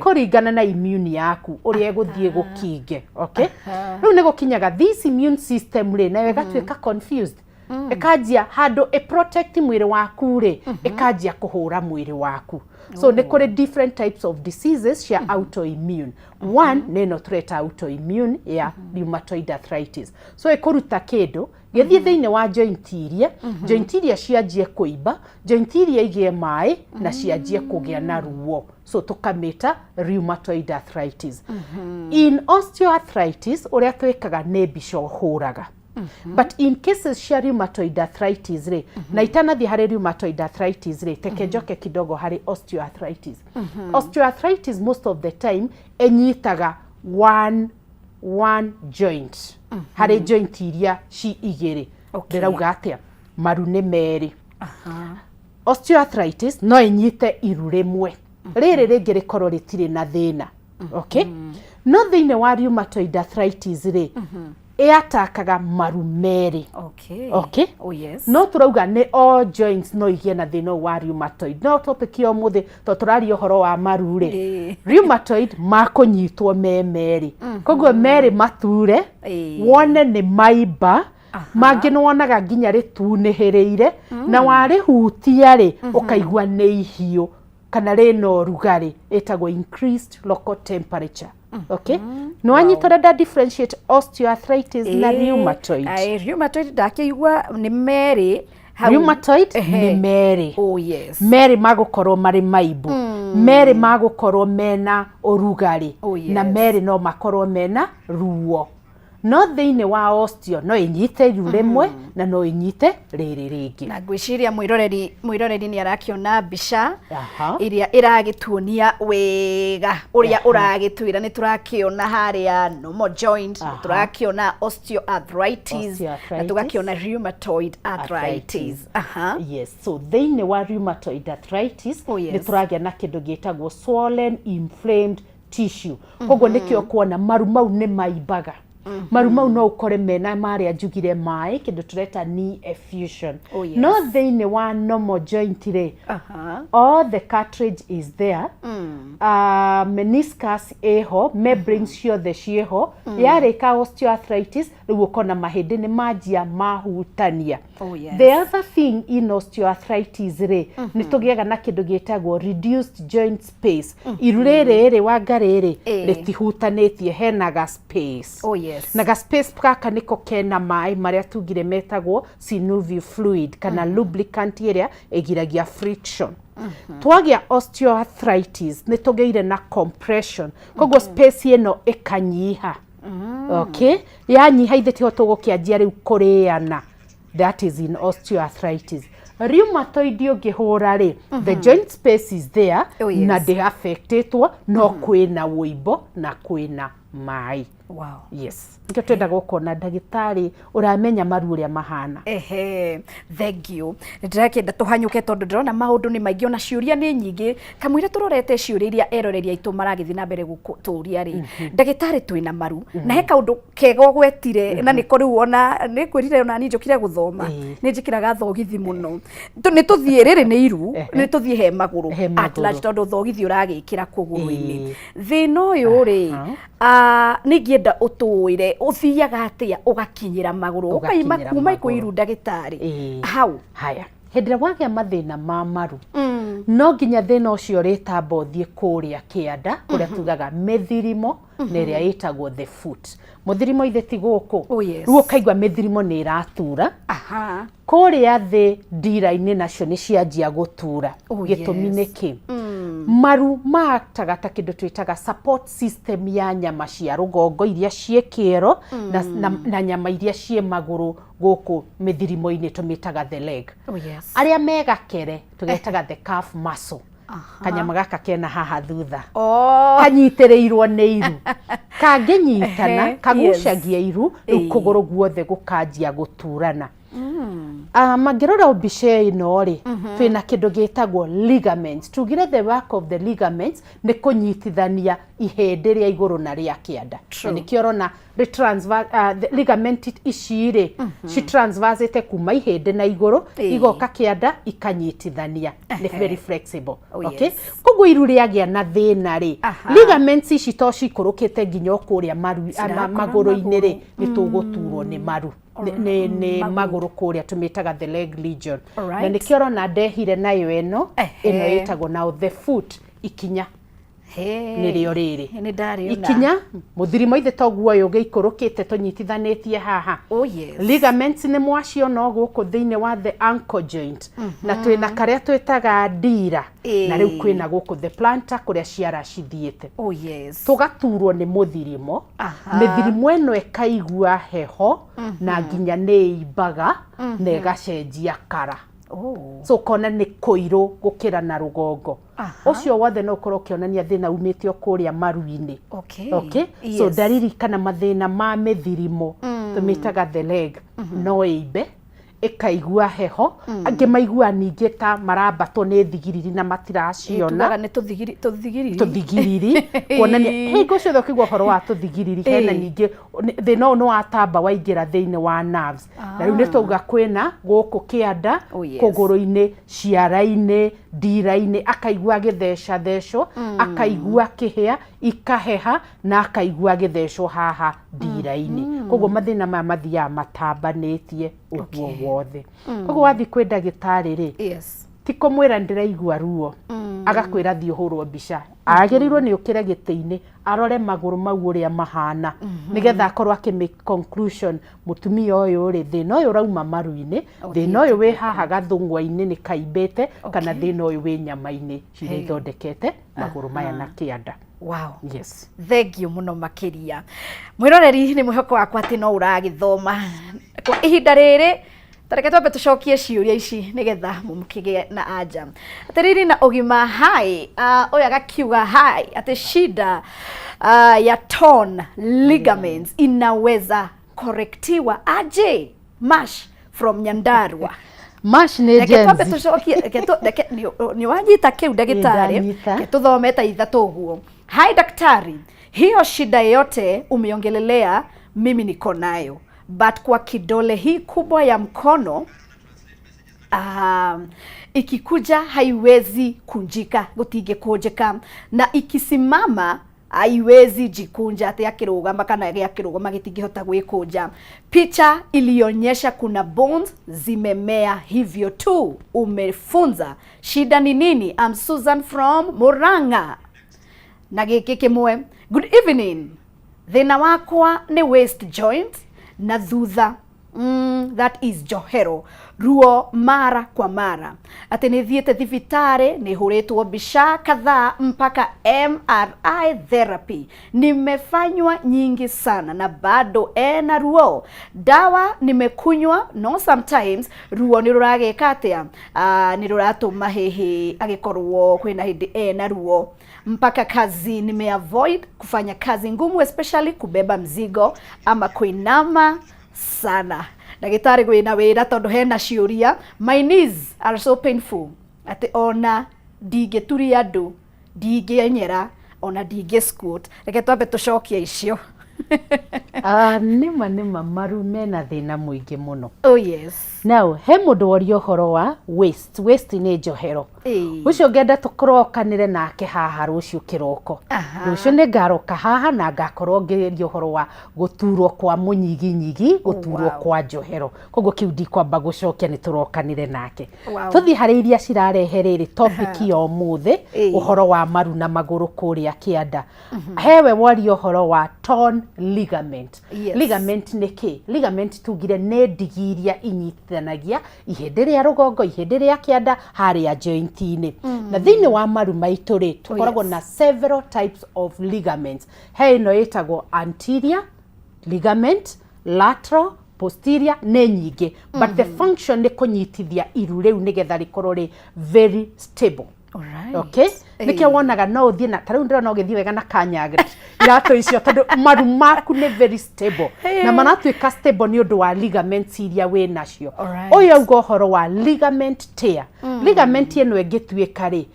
Kũringana na immune yaku ũrĩa ĩgũthiĩ gũkinge. Okay? Rĩu nĩ gũkinyaga this immune system-rĩ nayo ĩgatuĩka confused. Ĩkanjia handũ protect mwĩrĩ waku-rĩ, ĩkanjia kũhũra mwĩrĩ waku. So nĩ kũrĩ different types of diseases cia autoimmune. One nĩ ĩno tũreta autoimmune ya rheumatoid arthritis. So ĩkũruta kĩndũ gĩthiĩ thĩinĩ wa joint iria cianjie kũimba, joint iria igĩe maĩ na cianjie kũgĩa na ruo. So tũkamĩta rheumatoid arthritis. In osteoarthritis ũrĩa twĩkaga nĩ mbica ũhũraga. But in cases cia rheumatoid arthritis rĩ, na itanathiĩ harĩ rheumatoid arthritis rĩ, teke njoke kidogo harĩ osteoarthritis. Osteoarthritis most of the time enyitaga one joint harĩ joint iria ci igĩrĩ. Ndĩrauga atĩa? Maru nĩ merĩ. Osteoarthritis no enyite iru rĩmwe. Rĩrĩ rĩngĩ rĩkorwo rĩtirĩ na thĩna. Okay? No thĩinĩ wa rheumatoid arthritis rĩ, ĩatakaga maru merĩ. Okay? Oh yes. No tũrauga nĩ all joints no igĩe na thĩna wa rheumatoid. No topic ya ũmũthĩ to tũraria ũhoro wa maru-rĩ. Rheumatoid makũnyitwo me merĩ. Koguo merĩ mature, wone nĩ maimba, mangĩ nĩ wonaga nginya rĩtunĩhĩrĩire, na warĩhutia-rĩ, ũkaigua nĩ ihiũ. kana rĩna ũrugarĩ ĩtagwo increased local temperature. Okay, no anyitore da differentiate osteoarthritis na rheumatoid. Rheumatoid ndakĩigua nĩ merĩ. Rheumatoid nĩ merĩ. Oh yes. Merĩ magũkorwo marĩ maibu, merĩ magũkorwo mena ũrugarĩ, na merĩ no makorwo mena ruo. No thĩinĩ wa osteo no inyite iru rĩmwe na no inyite rĩrĩ rĩngĩ. Na ngwĩciria mwĩroreri nĩ arakĩona mbica ĩrĩa ĩragĩtuonia wega ũrĩa ũragĩtwĩra. Nĩ tũrakĩona harĩa normal joint, tũrakĩona osteoarthritis, na tũgakĩona rheumatoid arthritis. Yes, so thĩinĩ wa rheumatoid arthritis nĩ tũragĩa na kĩndũ gĩtagwo swollen inflamed tissue. Koguo nĩkĩo kuona maru mau nĩ maimbaga. Maru mau no ukore mena marĩa njugire maĩ, kĩndũ tũreta knee effusion. No thĩinĩ wa normal joint rĩ, all the cartilage is there, meniscus ĩho, membranes ciothe ciĩho. Yarĩka osteoarthritis rĩu ũkona mahĩndĩ nĩ manjia mahutania. The other thing in osteoarthritis rĩ, nĩ tũgĩaga na kĩndũ gĩtagwo reduced joint space. Iru rĩrĩ wanga rĩrĩ rĩtihutanĩtie, hena ga space. Na ga space gaka nĩko kena maĩ marĩa tugire metagwo synovial fluid kana lubricant ĩrĩa ĩgiragia friction. Twagĩa osteoarthritis nĩ tũgĩire na compression, koguo space ĩno ĩkanyiha. Okay, yanyiha ithe tiho tũgũkĩanjia rĩu kũrĩana. That is in osteoarthritis. Rheumatoid ũngĩhũra rĩ, the joint space is there na ndĩ-affectĩtwo, no kwĩna wũimbo na kwĩna maĩ. Wow. Yes. Nĩkĩo twendaga gũkona ndagĩtarĩ ũramenya maru ũrĩa mahana. Thank you. Ndĩrakĩenda tũhanyũke tondũ ndĩrona maũndũ nĩ maingĩ, ona ciũria nĩ nyingĩ. Kamũira tũrorete ciũria iria eroreri aitũ maragĩthiĩ na mbere gũtũria rĩ, ndagĩtarĩ twĩna maru na he kaũndũ kega ũgwetire, na nĩko rĩu ona nĩ kwĩrire ona niĩ njũkire gũthoma, nĩ njĩkĩraga thogithi mũno. Nĩ tũthiĩ rĩrĩ nĩ iru, nĩ tũthiĩ he magũrũ at large tondũ thogithi ũragĩkĩra kũgũrũ-inĩ. Thĩna ũyũ rĩ, nĩ ngĩenda ũtũĩre ũthiaga atĩa ũgakinyĩra magũrũ, ũkaima kuma kwĩ iru ndagĩtarĩ hau. Haya, hĩndĩ ĩrĩa wagĩa mathĩna ma maru, no nginya thĩna ũcio ũrĩtamba ũthiĩ kũrĩa kĩanda kũrĩa tugaga mĩthirimo na ĩrĩa ĩtagwo the foot. Mũthirimo ithe ti gũkũ, rĩu ũkaigua mĩthirimo nĩ ĩratura, kũrĩa thĩ ndira-inĩ nacio nĩ cianjia gũtura. Gĩtũmi nĩ kĩ? Maru maaktaga ta kĩndũ twĩtaga support system ya nyama cia rũgongo iria ciĩ kĩero na nyama iria ciĩ magũrũ gũkũ mĩthirimo-inĩ tũmĩtaga the leg. Arĩa megakere tũgetaga the calf muscle. Kanyama gaka kena haha thutha, kanyitĩrĩirwo nĩ iru, kangĩnyitana kagucagia iru, rĩu kũgũrũ guothe gũkanjia gũturana. Mangĩrora mbica ĩno rĩ, twĩna kĩndũ gĩtagwo ligaments. Tugire the work of the ligaments nĩ kũnyitithania ihĩndĩ rĩa igũrũ na rĩa kĩanda. Nĩkĩo ũrona ligament ici rĩ, citransversete kuma ihĩndĩ na igũrũ igoka kĩanda ikanyitithania. Nĩ very flexible. Okay, koguo iru rĩagĩa na thĩna rĩ, ligaments ici to cikũrũkĩte nginya kũrĩa magũrũ-inĩ rĩ, nĩ tũgũturwo nĩ maru. Nĩ magũrũ kũrĩa tũmĩtaga the leg legion. Na nĩkĩo ũrona ndehire nayo ĩno ĩtagwo now the foot, ikinya nĩrĩo rĩrĩ. Ikinya mũthirimo ithe toguo ũyũ ũgĩikũrũkĩte tũnyitithanĩtie haha. Ligaments nĩ mwaciona gũkũ thĩinĩ wa the ankle joint, na twĩna karĩa twĩtaga ndira, na rĩu kwĩna gũkũ the plantar kũrĩa ciara cithiĩte. Tũgaturwo nĩ mũthirimo, mĩthirimo ĩno ĩkaigua heho na nginya nĩ imbaga na ĩgacenjia kara. So kona nĩ kũirũ gũkĩra na rũgongo. Ũcio wothe no ũkorwo ũkĩonania thĩna umĩte o kũrĩa maru-inĩ. Okay, so dariri kana mathĩna ma mĩthirimo tũmĩtaga the leg no ĩimbe, ĩkaigua heho, angĩ maigua ningĩ ta marambatwo nĩ thigiriri na matiraciona. Tũthigiriri kuonania hingo ciothe ũkĩigua ũhoro wa tũthigiriri, hena ningĩ thĩna ũyũ nĩ watamba waingĩra thĩinĩ wa nerves. Na rĩu nĩ twauga kwĩna gũkũ kĩanda, kũgũrũ-inĩ, ciara-inĩ, ndira-inĩ, akaigua gĩtheca-thecwo, akaigua kĩhĩa, ikaheha na akaigua gĩthecwo haha ndira-inĩ. Koguo mathĩna maya mathiaga matambanĩtie ũguo wothe. Koguo wathiĩ kwĩ ndagĩtarĩ rĩ, ti kumwira ndiraigua ruo agakwira thio hurwo mbica agirirwo ni ukire giti-ini arore maguru mau uria mahana nigetha akorwo make conclusion mutumia uyu ri thina uyu rauma maru-ini thina uyu wi haha gathungwa-ini ni kaimbite kana thina uyu wi nyama-ini ciria ithondekete maguru maya na kianda. Wow. Yes. Thank you muno makiria. Mwiroreri ni mwihoko wakwa ati no uragithoma. Kwa ihinda riri tareke twambe tucokie ciuria ici nigetha mumukige na anja. Atiriri na ugima hai uyu agakiuga hai ati shida ya torn ligaments inaweza korektiwa aje? Mash from Nyandarua. Mash ni Reke twambe tucokie ni wanyita kiu ndagitari ke tuthometa ithatu guo. Hai daktari, hiyo shida yote umeongelelea mimi niko nayo, but kwa kidole hii kubwa ya mkono ikikuja haiwezi kunjika, gutinge kunjika, na ikisimama haiwezi jikunja ati akirugama kana akirugama gitingihota gwikunja. Picha ilionyesha kuna bones zimemea hivyo tu. Umefunza shida ni nini? I'm Susan from Murang'a. Na giki kimwe. Good evening. Thina wakwa ni waist joint na thutha. That is johero. Ruo mara kwa mara. Ati nithiete thibitari, nihuritwo mbica kadhaa mpaka MRI therapy. Nimefanywa nyingi sana na bado na ruo. Dawa nimekunywa, no sometimes ruo ni rurageka atia ni ruratuma hehe agikorwo kwina hindi na ruo. Mpaka kazi nimeavoid kufanya kazi ngumu, especially kubeba mzigo ama kuinama sana. Ndagitari gwina wira tondu hena ciuria. My knees are so painful ati ona ndingeturi andu, ndingenyera, ona ndingesquat. Reke twambe tucokie icio. nima maru mena thina muingi muno. Oh yes. Now he mundu worio horo wa waist ni njohero. Ucio ngenda tukorwo kanire nake haha rucio kiroko. Rucio ni ngaroka haha na ngakorwo ngerio horo wa guturwo kwa munyiginyigi, guturwo kwa njohero. Koguo kiu ndikwamba gucokia ni turokanire nake. Tuthi hari iria cirarehe riri topic yo muthi uhoro wa maru na maguru kuria kianda. Hewe worio horo wa torn ligament. Ligament ni ki? Ligament tugire ne digiria inyitithanagia ihindi ria rugongo, ihindi ria kianda, haria joint-ini. Na thini wa maru maitu ri tukoragwo na several types of ligaments. He ino itagwo anterior ligament, lateral, posterior, ne nyingi. But the function ni kunyitithia iru riu nigetha rikorwo ri very stable. Alright. Okay? Nike wonaga no uthie na tariu ndira no githie wega na kanyagira irato icio tondu maru maku ni very stable na manatuika stable ni undu wa ligaments iria we nacio. Oyo ugo horo wa ligament tear. Ligament eno engituika ri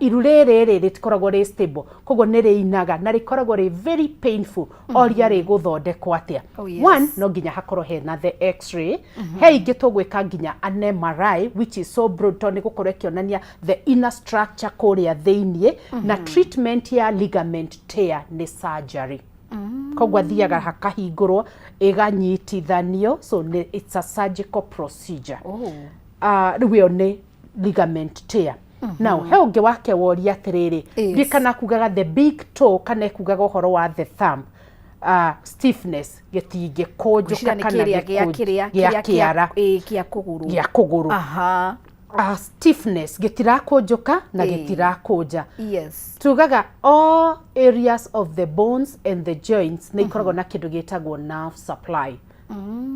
iru riri ritikoragwo ri stable, koguo ni riinaga na rikoragwo ri very painful oria ri guthondekwo atia. One, no nginya hakorwo hena the x-ray. He ingi tugwika nginya an MRI, which is so broad tondu gukorwo kionania the inner structure kuria thiini na treatment ya ligament tear ni surgery. Koguo athiaga hakahingurwo iganyitithanio, so it's a surgical procedure. Riu ni ligament tear. Now he ungi wake woria atiriri ndikana kugaga the big toe kana kugaga horo wa the thumb. Stiffness getinge kojuka kana gia kuguru. Stiffness getirakonjoka na getirakonja. Yes. Tugaga all areas of the bones and the joints ni ikoragwo na kindu gitagwo nerve supply.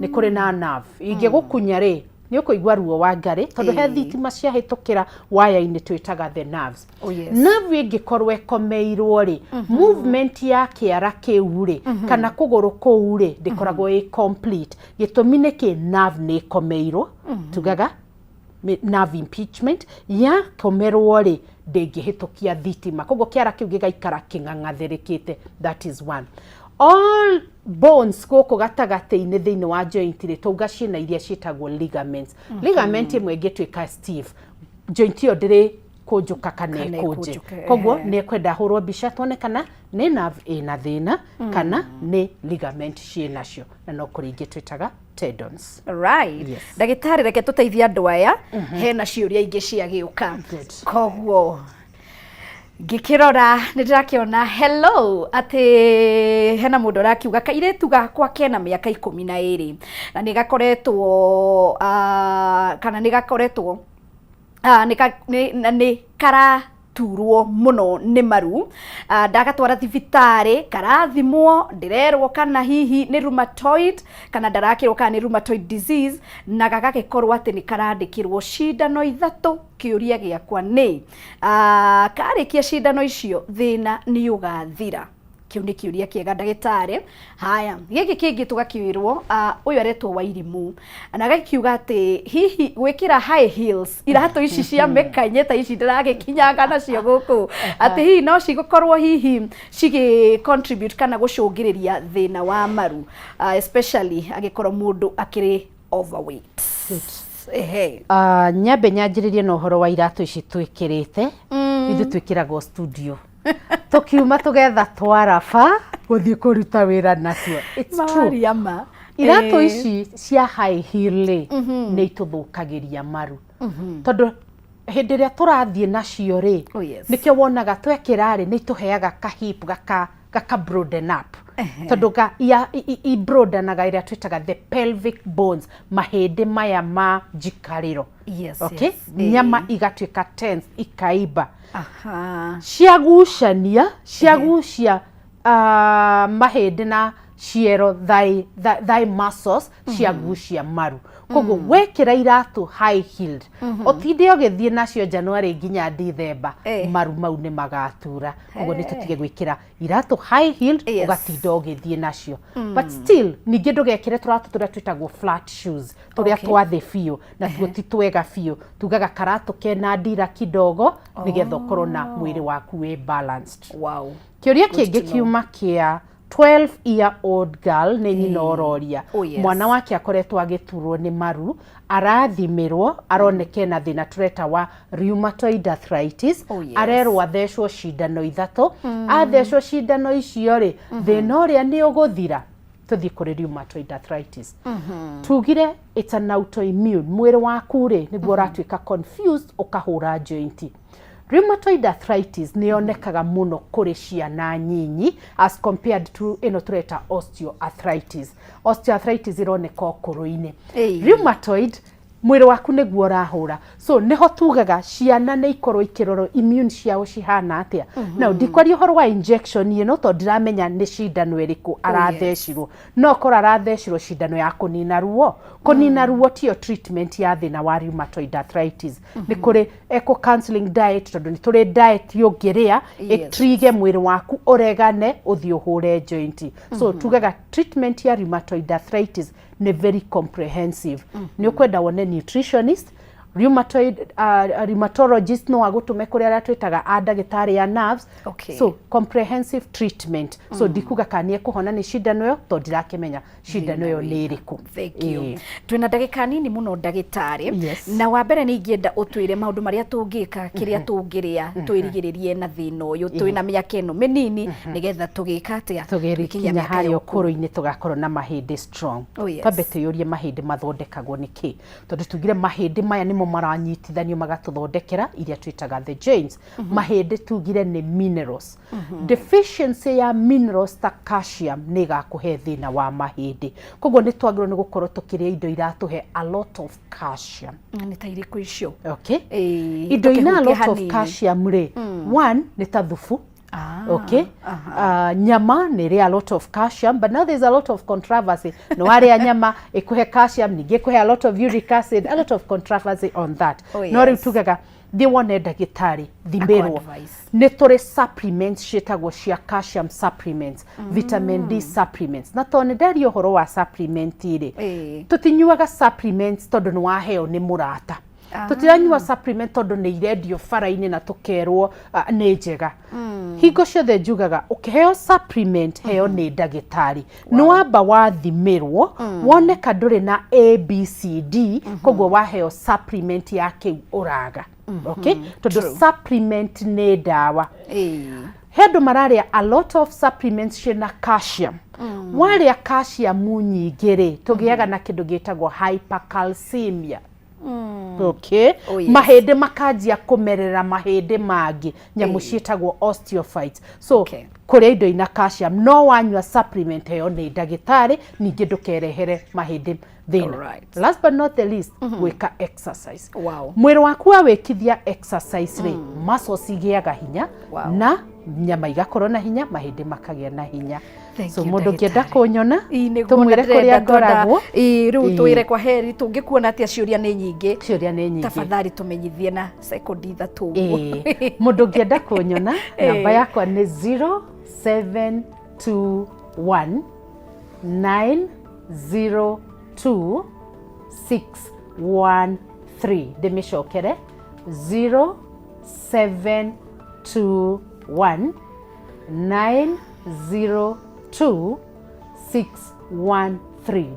Ni kuri na nerve ingigukunya ri ni ukuigwa ruo wa ngari tondu he thitima cia hitukira waya-ini twitaga the nerves. Nerve ingikorwo ikomeirwo ri movement ya kiara kiu ri kana kuguru kuu ri ndikoragwo i complete. Gitumi ni ki nerve ni ikomeirwo. Tugaga nerve impeachment ya komerwo ri ndingihitukia thitima, koguo kiara kiu gigaikara king'ang'athirikite. That is one. All bones guku gatagati-ini thiini wa joint ri tuga ciina iria ciitagwo ligaments. Ligament imwe ingituika stiff, joint iyo ndiri kunjuka kana Kana ikunje ikunjuke, koguo nä kwenda hå mbica tuone kana nä nerve ĩna thĩna kana nĩ ligament ciĩ nacio na no kũrĩ ingĩ twĩtaga tendons. Right. Yes. Ndagĩtarĩ reke tũteithie andũ aya hena ciũria ingĩ ciagĩũka. Good. Koguo ngĩkĩrora nĩ ndĩrakĩona hello atĩ hena mũndũ arakiuga kairĩtu gakwa kena mĩaka 12 na nĩ gakoretwo kana nĩ gakoretwo nĩ karaturwo mũno nĩ maru, ndagatwara thibitarĩ karathimwo ndĩrerwo kana hihi nĩ rheumatoid kana ndarakĩrwo kana nĩ rheumatoid disease na gagagĩkorwo atĩ nĩ karandĩkĩrwo cindano 3. Kĩũria gĩakwa nĩ karĩkia cindano icio thĩna nĩ ũgathira? Kĩu nĩ kĩũria kĩega ndagĩtarĩ. Haya, gĩkĩ kĩngĩ tũgakĩrwo ũyũ aretwo Wairimu na gakiuga atĩ hihi gwĩkĩra high heels iratũ ici cia mĩkanye ta ici ndĩragĩkinyanga nacio gũkũ atĩ hihi no cigũkorwo hihi cigĩ contribute kana gũcũngĩrĩria thĩna wa maru, especially agĩkorwo mũndũ akĩrĩ overweight. Nyambe nyanjĩrĩrie na ũhoro wa iratũ ici twĩkĩrĩte ithuĩ twĩkĩragwo studio tukiuma tugetha twaraba guthii kuruta wira nacio. It's true. Iratũ ici cia high heel nĩ ituthukagiria maru tondu hindi ĩrĩa tũrathiĩ nacio rĩ nĩkĩo wonaga twekĩra rĩ nĩ ituheaga ka hip gaka broaden up tondu i broadanaga ĩrĩa twĩtaga the pelvic bones, mahĩndĩ maya ma njikarĩro. Okay? Nyama igatuĩka tense ikaimba. Ciagucia mahĩndĩ na ciero thigh muscles ciagucia maru. Koguo wekĩra iratũ high heeled ũtinde ũgĩthiĩ nacio January nginya December maru mau nĩ magatura. Koguo nĩ tũtige gwĩkĩra iratũ high heeled ũgatinda ũgĩthiĩ nacio. But still ningĩ ndũgekĩre tũratũ tũrĩa twĩtagwo flat shoes tũrĩa twathĩ biũ na tuo ti twega biũ, tugaga karatũ kena ndira kidogo nĩgetha ũkorwo na mwĩrĩ waku wĩ balanced. Wow. Kĩũria kĩngĩ kiuma kĩa 12-year-old girl nĩ nyina ũroria mwana wake akoretwo agĩturwo nĩ maru, arathimirwo aroneke na thĩna tũreta wa rheumatoid arthritis, arerwo athecwo cindano 3. Athecwo cindano icio rĩ thĩna ũrĩa nĩ ũgũthira tuthi kũrĩ rheumatoid arthritis. Tugire it's an autoimmune, mwĩrĩ waku rĩ nĩguo ũratuĩka confused ũkahũra joint. Rheumatoid arthritis nĩ yonekaga mũno kũrĩ ciana nyinyi as compared to ĩno tũreta osteoarthritis. Osteoarthritis ĩroneka ũkũrũ-inĩ. Rheumatoid mwĩrĩ waku nĩguo ũrahũra, so nĩho tugaga ciana nĩ ikorwo ikĩrorwo immune ciao cihana atĩa. Now ndikwaria ũhoro wa injection ĩno tondũ ndiramenya nĩ cindano ĩrĩkũ arathecirwo, no korwo arathecirwo cindano ya kũnina ruo. Kũnina ruo tiyo treatment ya thĩna wa rheumatoid arthritis. Nĩ kũrĩ eco counseling diet tondũ nĩ tũrĩ diet yũngĩrĩa ĩtrige mwĩrĩ waku ũregane ũthiĩ ũhũre joint. So tugaga treatment ya rheumatoid arthritis nĩ very comprehensive. Nĩ ũkwenda wone nutritionist, rheumatologist no agũtũme kũrĩ arĩa twĩtaga ndagĩtarĩ ya nerves. So comprehensive treatment. So ndikuga kana nĩ ekũhona nĩ cindano ĩyo tondũ ndirakĩmenya cindano ĩyo nĩ ĩrĩkũ. Thank you. Twĩna ndagĩka nini mũno ndagĩtarĩ, na wa mbere nĩ ingĩenda ũtwĩre maũndũ marĩa tũngĩka, kĩrĩa tũngĩrĩa twĩrigĩrĩrie na thĩna ũyũ. Twĩna mĩaka ĩno mĩnini nĩgetha tũgĩka atĩa tũgĩkinya harĩa ũkũrũ-inĩ tũgakorwo na mahĩndĩ strong. Twambe twĩyũrie mahĩndĩ mathondekagwo nĩkĩ, tondũ tugire mahĩndĩ maya nĩmo maranyitithanio magatũthondekera iria twĩtaga the joints. Mahĩndĩ tugire nĩ minerals. Deficiency ya minerals ta calcium nĩ ĩgakũhe thĩna wa mahĩndĩ. Koguo nĩ twagĩrĩirwo nĩ gũkorwo tũkĩrĩa indo iratũhe a lot of calcium. Nĩ ta irĩkũ icio? Okay. Indo ina a lot of calcium rĩ, one nĩ ta thubu. Okay. Nyama nĩ ĩrĩ a lot of calcium, but now there's a lot of controversy. No warĩa nyama ĩkũhe calcium, ningĩ ĩkũhe a lot of uric acid, a lot of controversy on that. No rĩu tugaga thiĩ wone ndagĩtarĩ thimĩrwo. Nĩ tũrĩ supplements ciĩtagwo cia calcium supplements, vitamin D supplements. Na tondũ nĩ nderia ũhoro wa supplement rĩ, tũtinyuaga supplements tondũ nĩ waheo nĩ mũrata. Tutiranyua supplement tondu ni irendio bara-inĩ na tukerwo nĩ njega. hingo ciothe njugaga ukiheo supplement heo ni ndagitari ni wamba wathimirwo woneka nduri na ABCD koguo waheo supplement ya kiu uraga okay tondu supplement ni ndawa hendu mararia a lot of supplements ciina calcium waria calcium nyingiri tugiaga na kindu gitagwo hypercalcemia okay mahinde makanjia kumerera mahinde mangi nyamu cietagwo osteophytes so kuria indo ina calcium no wanyua supplement heyo ni ndagitari ningi ndukerehere mahinde thina last but not the least wika exercise mwiri waku wikithia exercise ri muscles igiaga hinya na nyama igakorwo na hinya mahinde makagia na hinya so mundu ngienda kunyona tumwire kuria ngoragwo riu twire kwa heri tungikuona atia ciuria ni nyingi tafadhali tumenyithie na sekondi 3 mundu ngienda kunyona namba yakwa ni 0721 902 613 ndimicokere 0721 902 613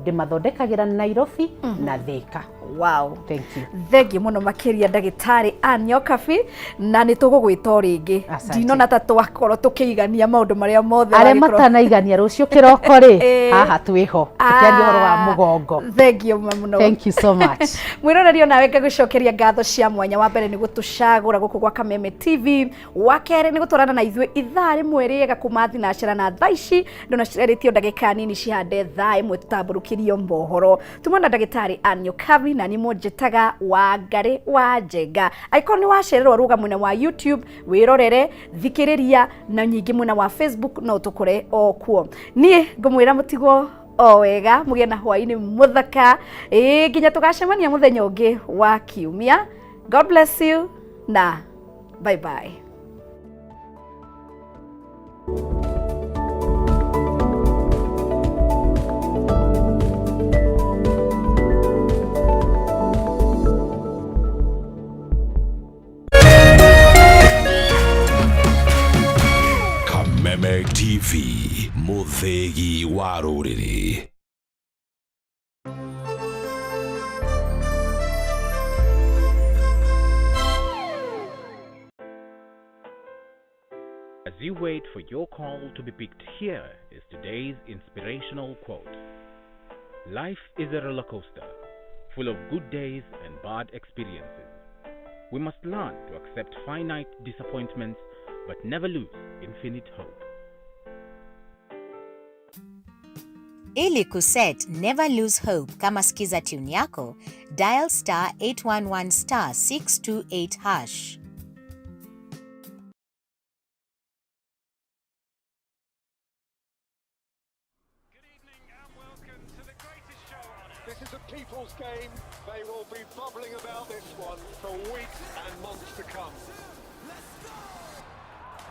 ndimathondekagira Nairobi na Thika. Wow, thank you. Thank you muno makiria ndagitari Anyo Kabi na nitugugwita ringi ndinona ta twakorwo tukigania maundu maria mothe are matanaigania rucio kiroko ri haha twiho tukiaria horo wa mugongo. Thank you muno. Thank you so much. Mwironerio nawe ngagucokeria ngatho cia mwanya wa mbere ni gutucagura guku gwa Kameme TV wa kere ni gutwarana na ithwe ithaa rimwe riega kuma thinacira na thaici ndona cireretio ndagika nini cihande thaa imwe tutamburukirio mbohoro tumona ndagitari Anyo Kabi na ni mojetaga Wangari wa Njenga aikoni wacererwo ruga mwena wa YouTube wirorere thikiriria na nyingi mwena wa Facebook no tukore o kuo nie ngumwira mutigwo o wega mugie na hwaini muthaka nginya tugacemania muthenya ungi wa kiumia. God bless you na bye bye. Kameme TV, muthegi wa ruriri. As you wait for your call to be picked, here is today's inspirational quote. Life is a roller coaster, full of good days and bad experiences. We must learn to accept finite disappointments, but never lose infinite hope. Ili kuset never lose hope kama skiza tune yako, dial star 811 star 628 hash. This is a people's game. They will be bubbling about this one for weeks and months to come.